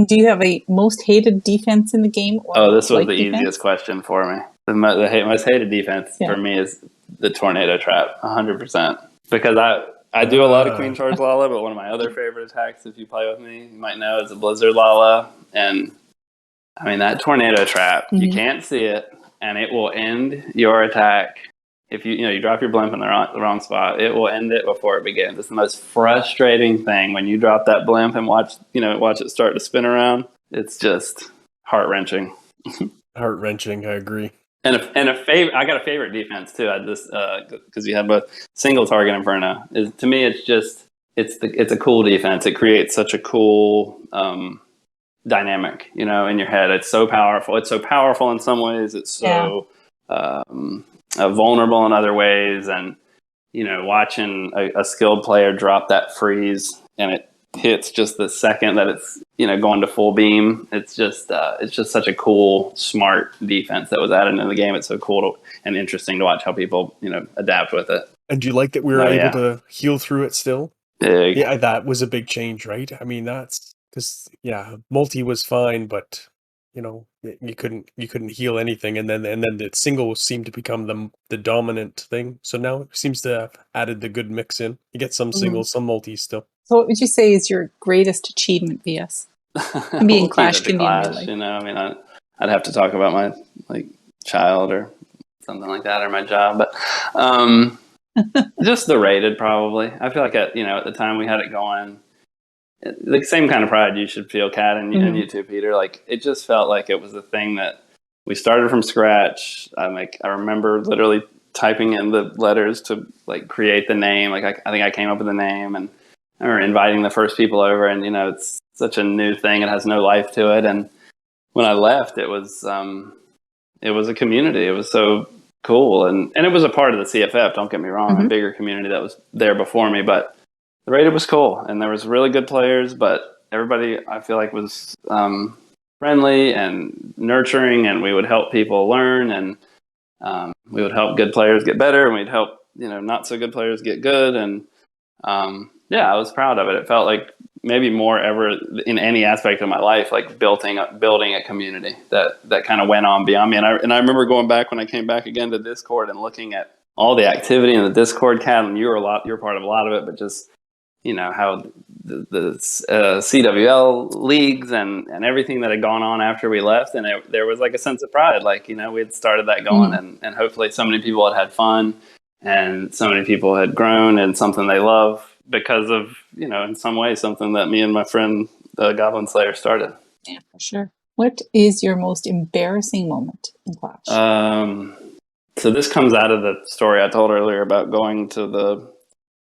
A: you have a most hated defense in the game?
C: Or this was the easiest question for me. The most hated defense for me is the tornado trap, 100%. Because I do a lot of Queen Charge Lala, but one of my other favorite attacks, if you play with me, you might know, is a Blizzard Lala. And I mean, that tornado trap, you can't see it, and it will end your attack. If you drop your blimp in the wrong spot, it will end it before it begins. It's the most frustrating thing when you drop that blimp and watch it start to spin around. It's just heart-wrenching.
B: Heart-wrenching, I agree.
C: And I got a favorite defense too. I just because you have both single target Inferno. To me, it's a cool defense. It creates such a cool dynamic, in your head. It's so powerful. It's so powerful in some ways. It's so vulnerable in other ways. And watching a skilled player drop that freeze and it hits just the second that it's going to full beam. It's just such a cool, smart defense that was added into the game. It's so cool and interesting to watch how people adapt with it.
B: And do you like that we were able to heal through it still?
C: Big.
B: Yeah, that was a big change, right? I mean, that's because multi was fine, but you couldn't heal anything, and then the singles seemed to become the dominant thing. So now it seems to have added the good mix in. You get some singles, some multis still.
A: So what would you say is your greatest achievement, VS? Can be in Clash, can be in real life.
C: I mean, I'd have to talk about my child or something like that, or my job, but just the rated probably. I feel like at the time we had it going, the same kind of pride you should feel, Kat, and you too, Peter. Like, it just felt like it was a thing that we started from scratch. I remember literally typing in the letters to create the name. I think I came up with the name, and I remember inviting the first people over, and it's such a new thing. It has no life to it. And when I left, it was a community. It was so cool, and it was a part of the CFF. Don't get me wrong, a bigger community that was there before me, but the rated was cool, and there was really good players. But everybody, I feel like, was friendly and nurturing, and we would help people learn, and we would help good players get better, and we'd help not so good players get good. And I was proud of it. It felt like maybe more ever in any aspect of my life, like building a community that kind of went on beyond me. And I remember going back when I came back again to Discord and looking at all the activity in the Discord, Kat, and you're part of a lot of it, but just how the CWL leagues and everything that had gone on after we left, and there was a sense of pride, we had started that going, and hopefully so many people had fun, and so many people had grown in something they love because of in some way something that me and my friend Goblin Slayer started.
A: Yeah, for sure. What is your most embarrassing moment in Clash?
C: So this comes out of the story I told earlier about going to the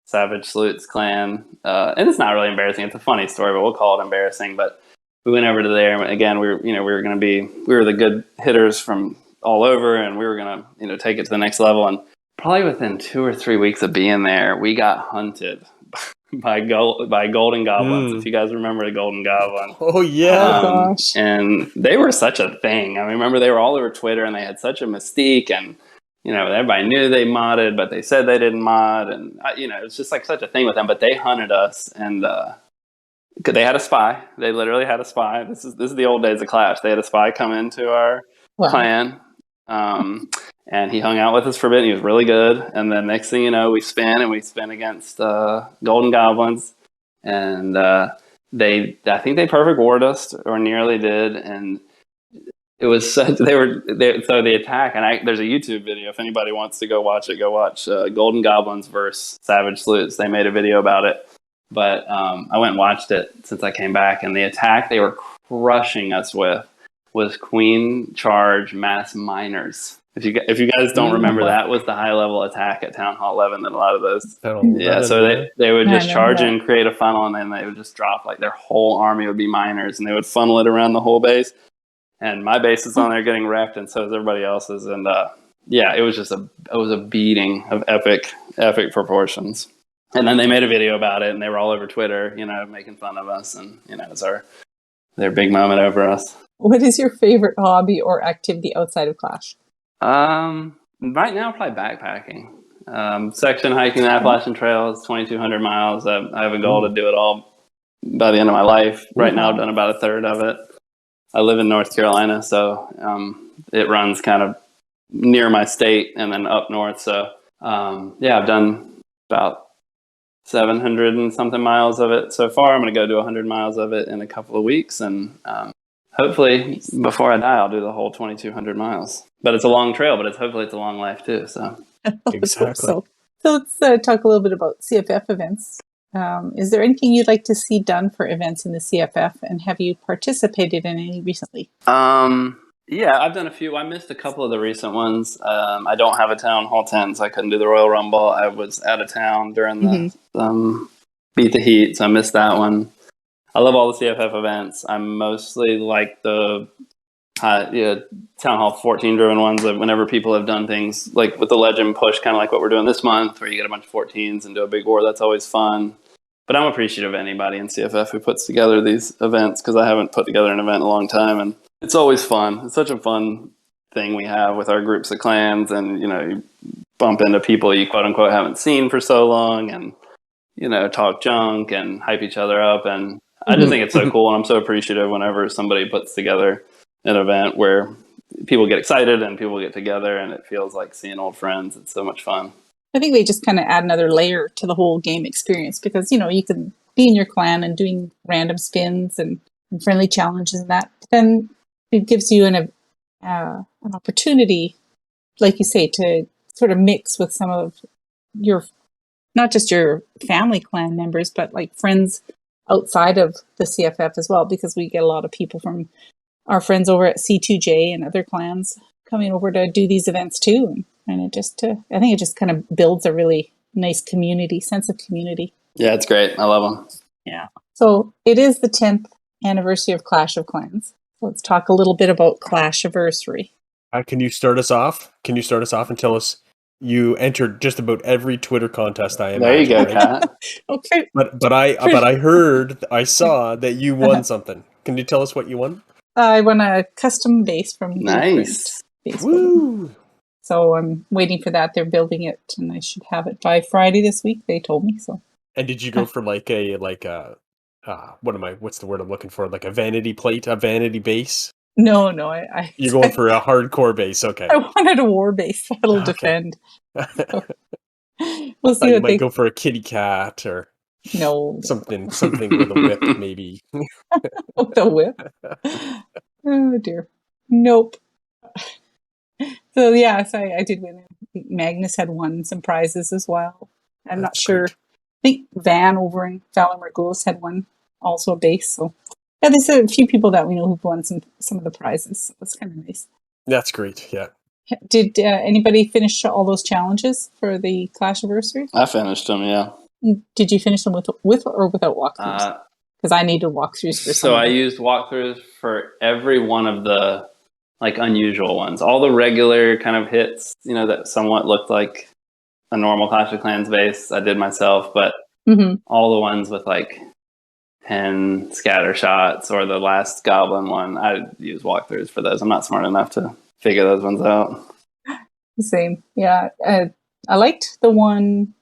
C: Savage Salutes clan, and it's not really embarrassing. It's a funny story, but we'll call it embarrassing. But we went over to there, and again, we were the good hitters from all over, and we were gonna take it to the next level. And probably within 2 or 3 weeks of being there, we got hunted by golden goblins. If you guys remember the golden goblin,
B: oh yeah,
A: gosh,
C: and they were such a thing. I remember they were all over Twitter, and they had such a mystique, and everybody knew they modded, but they said they didn't mod, and it's just such a thing with them. But they hunted us, and they had a spy. They literally had a spy. This is the old days of Clash. They had a spy come into our clan, and he hung out with us for a bit. And he was really good. And then next thing you know, we spin against golden goblins, and I think they perfect warred us, or nearly did, and it was such, so the attack, and there's a YouTube video if anybody wants to go watch it. Go watch Golden Goblins versus Savage Salutes. They made a video about it, but I went and watched it since I came back, and the attack they were crushing us with was Queen Charge Mass Miners. If you guys don't remember, that was the high level attack at Town Hall 11 that a lot of those. So they would just charge in, create a funnel, and then they would just drop their whole army would be miners, and they would funnel it around the whole base. And my base is on there getting wrecked, and so is everybody else's. And it was just a beating of epic proportions. And then they made a video about it, and they were all over Twitter, making fun of us, and it was their big moment over us.
A: What is your favorite hobby or activity outside of Clash?
C: Right now, probably backpacking. Section hiking the Appalachian Trail is 2,200 miles. I have a goal to do it all by the end of my life. Right now, I've done about a third of it. I live in North Carolina, so it runs kind of near my state and then up north. So, I've done about 700 and something miles of it so far. I'm going to go do 100 miles of it in a couple of weeks, and hopefully before I die, I'll do the whole 2,200 miles. But it's a long trail, but hopefully it's a long life too. So
B: exactly.
A: So let's talk a little bit about CFF events. Is there anything you'd like to see done for events in the CFF, and have you participated in any recently?
C: I've done a few. I missed a couple of the recent ones. I don't have a Town Hall 10, so I couldn't do the Royal Rumble. I was out of town during the Beat the Heat, so I missed that one. I love all the CFF events. I mostly like the Town Hall 14 driven ones, whenever people have done things like with the Legend push, kind of like what we're doing this month, where you get a bunch of 14s and do a big war. That's always fun. But I'm appreciative of anybody in CFF who puts together these events, because I haven't put together an event in a long time, and it's always fun. It's such a fun thing we have with our groups of clans, and you bump into people you quote unquote haven't seen for so long, and talk junk and hype each other up, and I just think it's so cool, and I'm so appreciative whenever somebody puts together an event where people get excited and people get together, and it feels like seeing old friends. It's so much fun.
A: I think they just kind of add another layer to the whole game experience because, you can be in your clan and doing random spins and friendly challenges and that. But then it gives you an opportunity, like you say, to sort of mix with some of your, not just your family clan members, but like friends outside of the CFF as well, because we get a lot of people from our friends over at C2J and other clans coming over to do these events too. And it just, I think it just kind of builds a really nice sense of community.
C: Yeah, it's great. I love them.
A: Yeah. So it is the 10th anniversary of Clash of Clans. Let's talk a little bit about Clashiversary.
B: Can you start us off? And tell us you entered just about every Twitter contest I imagine.
C: There you go,
B: right?
C: Kat.
B: Okay. But I saw that you won something. Can you tell us what you won?
A: I won a custom base from
C: Nice.
B: Woo!
A: So I'm waiting for that. They're building it, and I should have it by Friday this week. They told me so.
B: And did you go for what's the word I'm looking for? Like a vanity plate, a vanity base?
A: No,
B: You're going for a hardcore base, okay.
A: I wanted a war base that'll defend. So, we'll see
B: you might go for a kitty cat or something with a whip, maybe.
A: With a whip? Oh dear. Nope. So yes, I did win. Magnus had won some prizes as well. I'm not sure.
B: Great.
A: I think Van over in Valor Margulis had won also a base. So yeah, there's a few people that we know who've won some of the prizes. So that's kind of nice.
B: That's great. Yeah.
A: Did anybody finish all those challenges for the Clashiversary?
C: I finished them, yeah.
A: Did you finish them with or without walkthroughs? Because I needed walkthroughs for some.
C: So I used walkthroughs for every one of the unusual ones. All the regular kind of hits, that somewhat looked like a normal Clash of Clans base, I did myself, but all the ones with 10 scatter shots or the last goblin one, I use walkthroughs for those. I'm not smart enough to figure those ones out.
A: Same. Yeah. I liked the one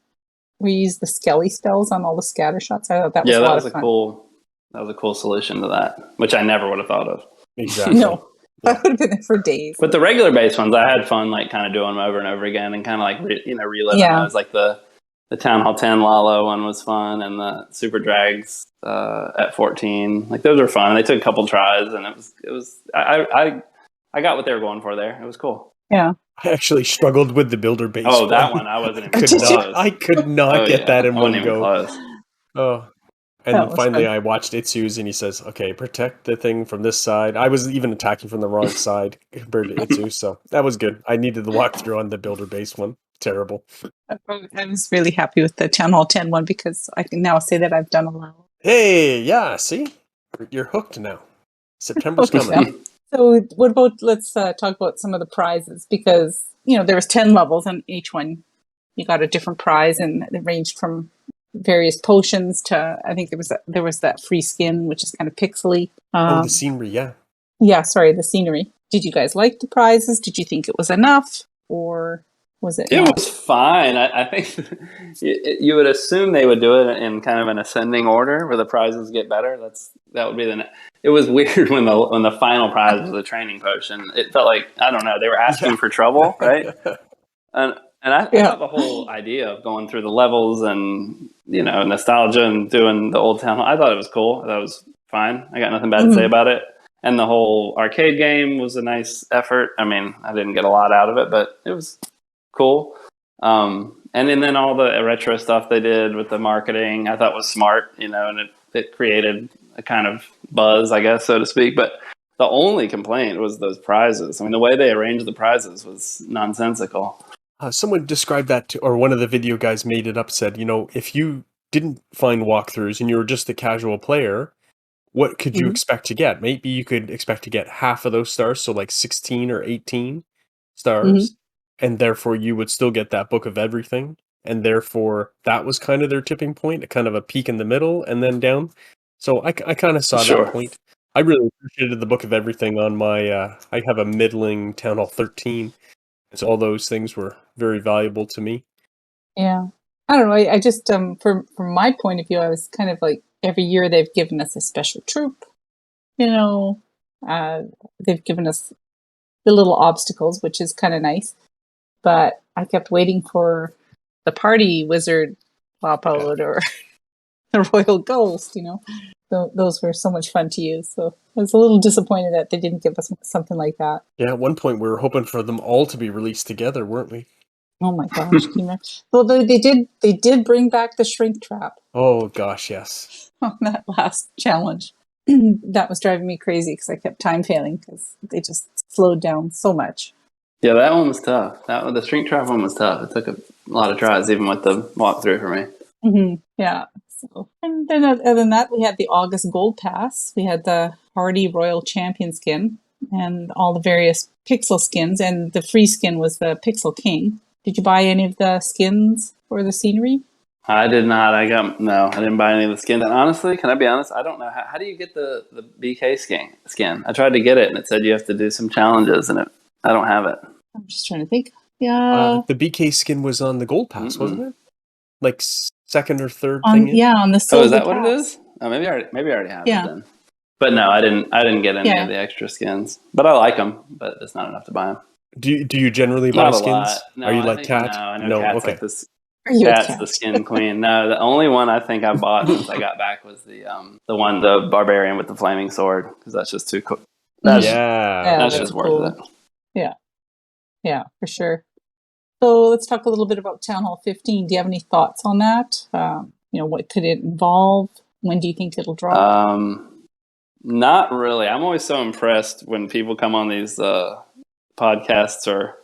A: where you used the Skelly spells on all the scatter shots. I thought that was a lot of fun.
C: That was a cool solution to that, which I never would have thought of.
B: Exactly.
A: No. I would have been there for days.
C: But the regular base ones, I had fun, kind of doing them over and over again and kind of reliving those. Like the Town Hall 10 Lalo one was fun, and the Super Drags at 14. Those were fun. They took a couple tries, and it was. I got what they were going for there. It was cool.
A: Yeah.
B: I actually struggled with the builder base.
C: Oh, that one I wasn't even close.
B: I could not get that in one go.
C: Close.
B: Oh. And finally
A: fun.
B: I watched Itsu's and he says, okay, protect the thing from this side. I was even attacking from the wrong side compared to Itsu, so that was good. I needed the walkthrough on the builder base one. Terrible.
A: I was really happy with the Town Hall 10 one because I can now say that I've done a lot.
B: Hey, yeah, see? You're hooked now. September's coming.
A: So what about, let's talk about some of the prizes because, there was 10 levels and each one you got a different prize and it ranged from various potions to, I think there was that free skin, which is kind of pixely.
B: The scenery, yeah.
A: Yeah, sorry, the scenery. Did you guys like the prizes? Did you think it was enough or was it?
C: It was fine. I think you would assume they would do it in kind of an ascending order where the prizes get better. That would be It was weird when the final prize was a training potion. It felt like, I don't know, they were asking for trouble, right? And I thought the whole idea of going through the levels and, nostalgia and doing the old town, I thought it was cool. That was fine. I got nothing bad to say about it. And the whole arcade game was a nice effort. I mean, I didn't get a lot out of it, but it was cool. And then all the retro stuff they did with the marketing, I thought was smart, and it created a kind of buzz, I guess, so to speak. But the only complaint was those prizes. I mean, the way they arranged the prizes was nonsensical.
B: Someone described that, or one of the video guys made it up, said, if you didn't find walkthroughs and you were just a casual player, what could you expect to get? Maybe you could expect to get half of those stars, so 16 or 18 stars, and therefore you would still get that book of everything, and therefore that was kind of their tipping point, kind of a peak in the middle and then down. So I kind of saw that point. I really appreciated the book of everything on my, I have a middling Town Hall 13. So all those things were very valuable to me.
A: Yeah. I don't know. I just, from my point of view, I was kind of like, every year they've given us a special troop, They've given us the little obstacles, which is kind of nice. But I kept waiting for the party wizard pop out or the royal ghost, Those were so much fun to use. So I was a little disappointed that they didn't give us something like that.
B: Yeah, at one point we were hoping for them all to be released together, weren't we?
A: Oh my gosh, can you imagine? Well, they did bring back the shrink trap
B: Oh gosh, yes.
A: on that last challenge. That was driving me crazy because I kept time failing because they just slowed down so much.
C: Yeah, that one was tough. The shrink trap one was tough. It took a lot of tries, even with the walkthrough for me.
A: Mm-hmm. Yeah. So, and then other than that, we had the August Gold Pass. We had the Hardy Royal Champion skin and all the various pixel skins, and the free skin was the Pixel King. Did you buy any of the skins for the scenery?
C: I did not. I didn't buy any of the skins. And honestly, can I be honest? I don't know. How do you get the BK skin? I tried to get it, and it said you have to do some challenges, and I don't have it.
A: I'm just trying to think. Yeah.
B: The BK skin was on the Gold Pass, wasn't it? Like second or third thing?
A: Yeah, on the silver
C: is that
A: pass.
C: what it is? Oh, maybe I already have it then. But no, I didn't get any of the extra skins. But I like them, but it's not enough to buy them.
B: Do you generally buy skins?
C: Lot. No,
B: Are you like Kat?
C: No, I know Kat's
B: okay.
C: like this. Kat's the skin queen. No, the only one I think I bought since I got back was the barbarian with the flaming sword, because that's just too cool. That's just worth it.
A: Yeah, for sure. So let's talk a little bit about Town Hall 15. Do you have any thoughts on that? What could it involve? When do you think it'll drop?
C: Not really. I'm always so impressed when people come on these podcasts or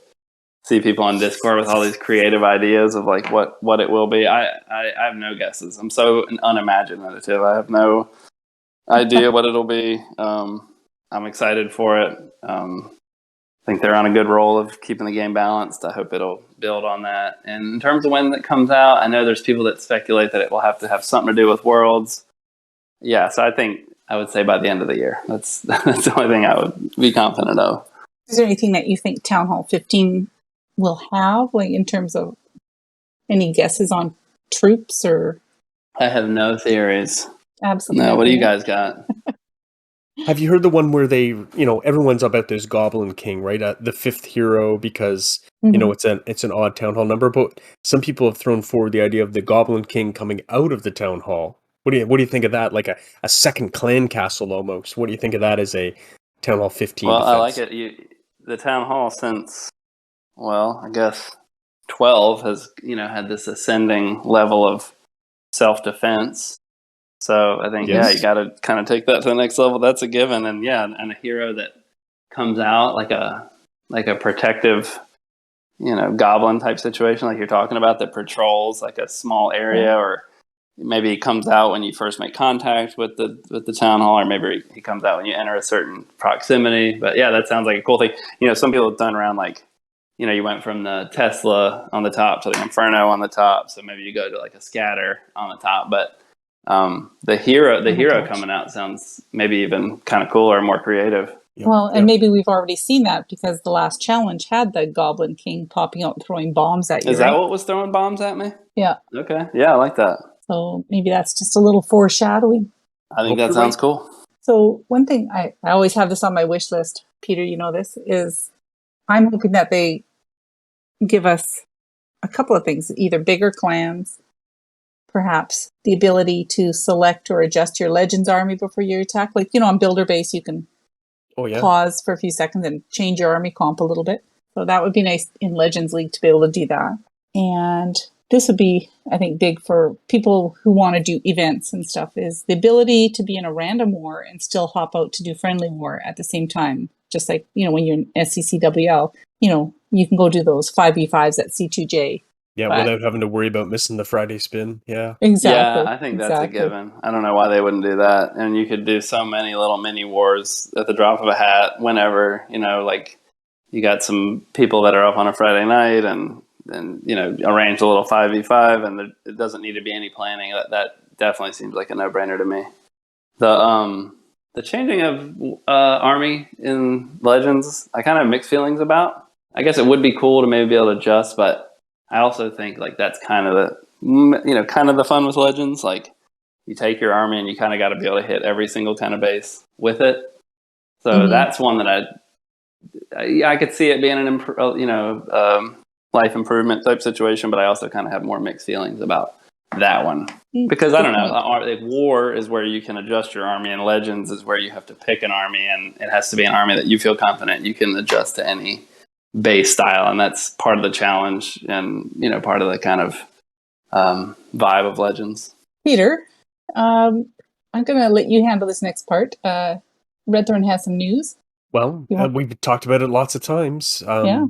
C: see people on Discord with all these creative ideas of like what it will be. I have no guesses. I'm so unimaginative. I have no idea what it'll be. I'm excited for it. I think they're on a good roll of keeping the game balanced. I hope it'll build on that. And in terms of when it comes out, I know there's people that speculate that it will have to have something to do with Worlds. Yeah, so I think I would say by the end of the year. That's the only thing I would be confident of.
A: Is there anything that you think Town Hall 15 will have, like in terms of any guesses on troops or?
C: I have no theories.
A: Absolutely.
C: No, what do you guys got?
B: Have you heard the one where they, everyone's about this Goblin King, right? The fifth hero, because it's an odd town hall number. But some people have thrown forward the idea of the Goblin King coming out of the town hall. What do you think of that? Like a second clan castle almost. What do you think of that as a Town Hall 15?
C: Well,
B: defense?
C: I like it. The town hall since, I guess 12 has had this ascending level of self-defense. So I think, you got to kind of take that to the next level. That's a given. And and a hero that comes out like a protective, goblin type situation, like you're talking about, that patrols like a small area, or maybe he comes out when you first make contact with the town hall, or maybe he comes out when you enter a certain proximity. But that sounds like a cool thing. Some people have done around like, you went from the Tesla on the top to the Inferno on the top. So maybe you go to like a scatter on the top, but the hero coming out sounds maybe even kind of cooler and more creative.
A: Well, and maybe we've already seen that because the last challenge had the Goblin King popping out and throwing bombs at you.
C: Is that what was throwing bombs at me?
A: Yeah.
C: Okay. Yeah, I like that.
A: So maybe that's just a little foreshadowing.
C: I think that sounds cool.
A: So one thing, I always have this on my wish list, Peter, this, is I'm hoping that they give us a couple of things, either bigger clans, perhaps the ability to select or adjust your Legends army before you attack. Like, on Builder Base, you can pause for a few seconds and change your army comp a little bit. So that would be nice in Legends League to be able to do that. And this would be, I think, big for people who want to do events and stuff, is the ability to be in a random war and still hop out to do friendly war at the same time. Just like, when you're in SCCWL, you can go do those 5v5s at C2J.
B: Yeah, without having to worry about missing the Friday spin. Yeah.
A: Exactly.
C: Yeah, I think that's a given. I don't know why they wouldn't do that. And you could do so many little mini wars at the drop of a hat whenever, like you got some people that are up on a Friday night and arrange a little 5v5, and it doesn't need to be any planning. That definitely seems like a no-brainer to me. The changing of army in Legends, I kind of have mixed feelings about. I guess it would be cool to maybe be able to adjust, but I also think like that's kind of the fun with Legends. Like you take your army and you kind of got to be able to hit every single kind of base with it. So that's one that I could see it being an life improvement type situation, but I also kind of have more mixed feelings about that one because I don't know. Like War is where you can adjust your army, and Legends is where you have to pick an army, and it has to be an army that you feel confident you can adjust to any base style, and that's part of the challenge, and part of the kind of vibe of Legends.
A: Peter, I'm going to let you handle this next part. Red Thorn has some news.
B: Well, we've talked about it lots of times.
A: Yeah.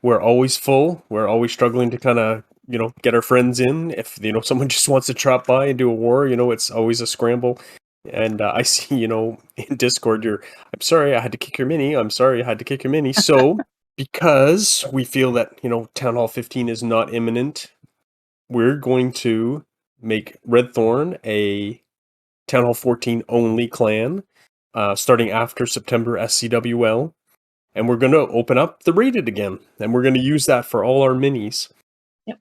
B: We're always full. We're always struggling to kind of, get our friends in. If, someone just wants to drop by and do a war, it's always a scramble. And I see, in Discord, I'm sorry I had to kick your mini. I'm sorry I had to kick your mini. So, because we feel that, Town Hall 15 is not imminent, we're going to make Red Thorn a Town Hall 14 only clan, starting after September SCWL. And we're going to open up the rated again. And we're going to use that for all our minis. Yep.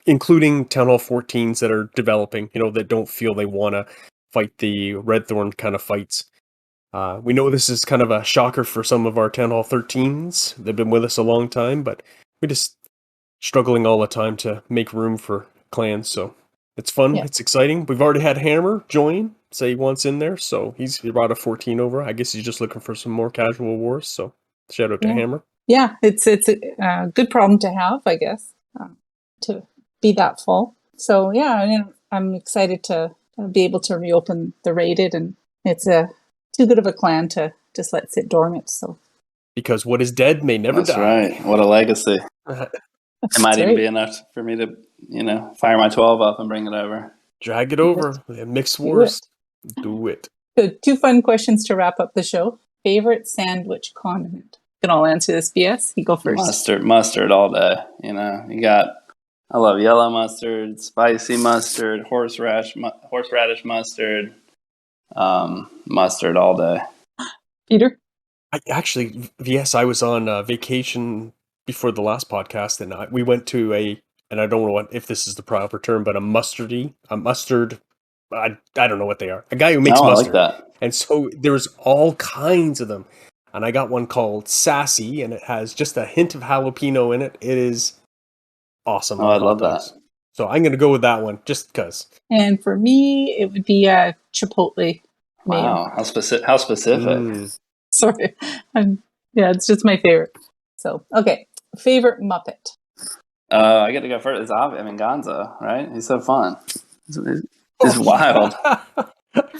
B: Including Town Hall 14s that are developing, that don't feel they want to fight the Red Thorn kind of fights. We know this is kind of a shocker for some of our Town Hall 13s. They've been with us a long time, but we're just struggling all the time to make room for clans. So it's fun. Yeah. It's exciting. We've already had Hammer join, say he wants in there. So he brought a 14 over. I guess he's just looking for some more casual wars. So shout out to Hammer.
A: Yeah, it's a good problem to have, I guess, to be that full. So yeah, I'm excited to be able to reopen the rated, and it's too good of a clan to just let sit dormant. So
B: because what is dead may never die.
C: That's right. What a legacy. It might even be enough for me to, fire my 12 up and bring it over.
B: Drag it over. Mixed wars. Do it.
A: So 2 fun questions to wrap up the show. Favorite sandwich condiment? You can all answer this, BS. You go first.
C: Mustard all day. I love yellow mustard, spicy mustard, horseradish mustard, mustard all day.
A: Peter?
B: I was on vacation before the last podcast, and we went to and I don't know if this is the proper term, but a mustard. I don't know what they are. A guy who makes mustard. I like that. And so there's all kinds of them. And I got one called Sassy, and it has just a hint of jalapeno in it. It is awesome.
C: Oh, I love that.
B: So I'm going to go with that one, just because.
A: And for me, it would be Chipotle.
C: Wow, how specific.
A: Sorry. It's just my favorite. So, okay. Favorite Muppet?
C: I get to go first. It's Gonzo, right? He's so fun. He's wild.
B: I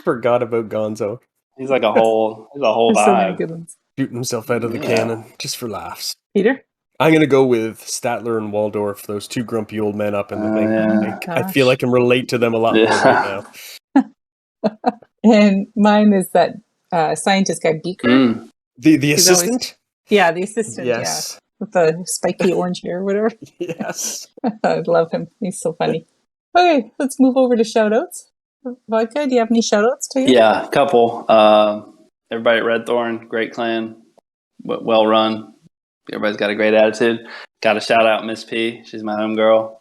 B: forgot about Gonzo.
C: He's like a whole vibe.
A: So many good ones.
B: Shooting himself out of the cannon just for laughs.
A: Peter?
B: I'm going to go with Statler and Waldorf, those 2 grumpy old men up in the thing.
C: Yeah.
B: I feel I can relate to them a lot more right
A: now. And mine is that scientist guy, Beaker.
B: The assistant?
A: The assistant,
B: yes.
A: With the spiky orange hair or whatever.
B: Yes.
A: I love him. He's so funny. Okay, let's move over to shoutouts. Vodka, do you have any shoutouts to you?
C: Yeah, a couple. Everybody at Red Thorn, great clan, well run. Everybody's got a great attitude. Got to shout out Miss P. She's my home girl.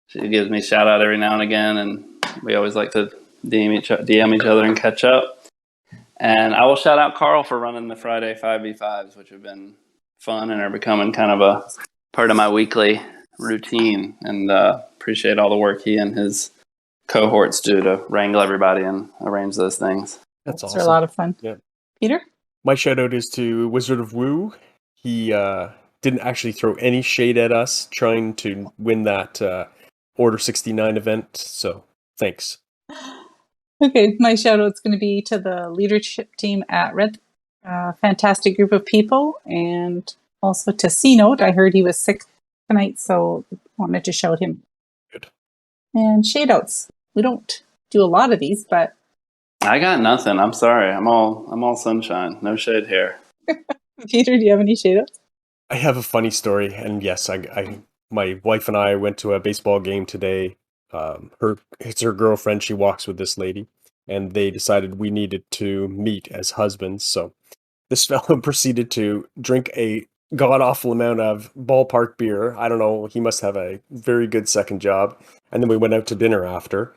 C: She gives me a shout out every now and again, and we always like to DM each other and catch up. And I will shout out Carl for running the Friday 5v5s, which have been fun and are becoming kind of a part of my weekly routine. And appreciate all the work he and his cohorts do to wrangle everybody and arrange those things.
B: That's awesome.
A: They're a lot of fun.
B: Yeah.
A: Peter?
B: My shout out is to Wizard of Woo. He didn't actually throw any shade at us trying to win that Order 69 event. So thanks.
A: Okay, my shout out's going to be to the leadership team at Red. Fantastic group of people. And also to C-Note. I heard he was sick tonight, so wanted to shout him.
B: Good.
A: And shade outs. We don't do a lot of these, but
C: I got nothing. I'm sorry. I'm all sunshine. No shade here.
A: Peter, do you have any shade outs?
B: I have a funny story, and yes, my wife and I went to a baseball game today. It's her girlfriend. She walks with this lady, and they decided we needed to meet as husbands. So this fellow proceeded to drink a god-awful amount of ballpark beer. I don't know. He must have a very good second job. And then we went out to dinner after,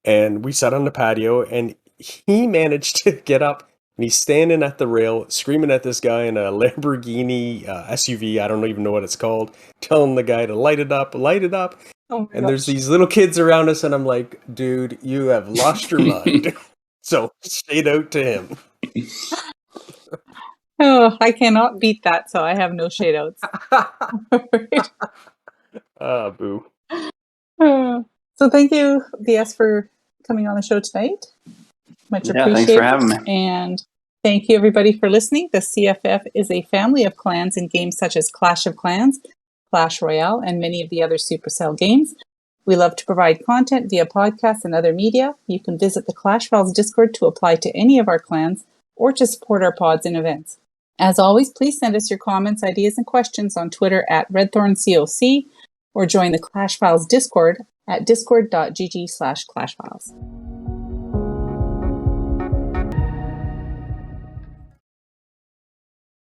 B: and we sat on the patio, and he managed to get up and he's standing at the rail, screaming at this guy in a Lamborghini SUV. I don't even know what it's called, telling the guy to light it up, light it up.
A: Oh
B: And there's these little kids around us, and I'm like, dude, you have lost your mind. So shade out to him.
A: Oh, I cannot beat that, so I have no shade outs.
B: Ah, boo.
A: So thank you, DS, for coming on the show tonight. Much appreciated.
C: Thanks for having me.
A: And thank you, everybody, for listening. The CFF is a family of clans in games such as Clash of Clans, Clash Royale, and many of the other Supercell games. We love to provide content via podcasts and other media. You can visit the Clash Files Discord to apply to any of our clans or to support our pods and events. As always, please send us your comments, ideas, and questions on Twitter at RedthornCOC or join the Clash Files Discord at discord.gg/clashfiles.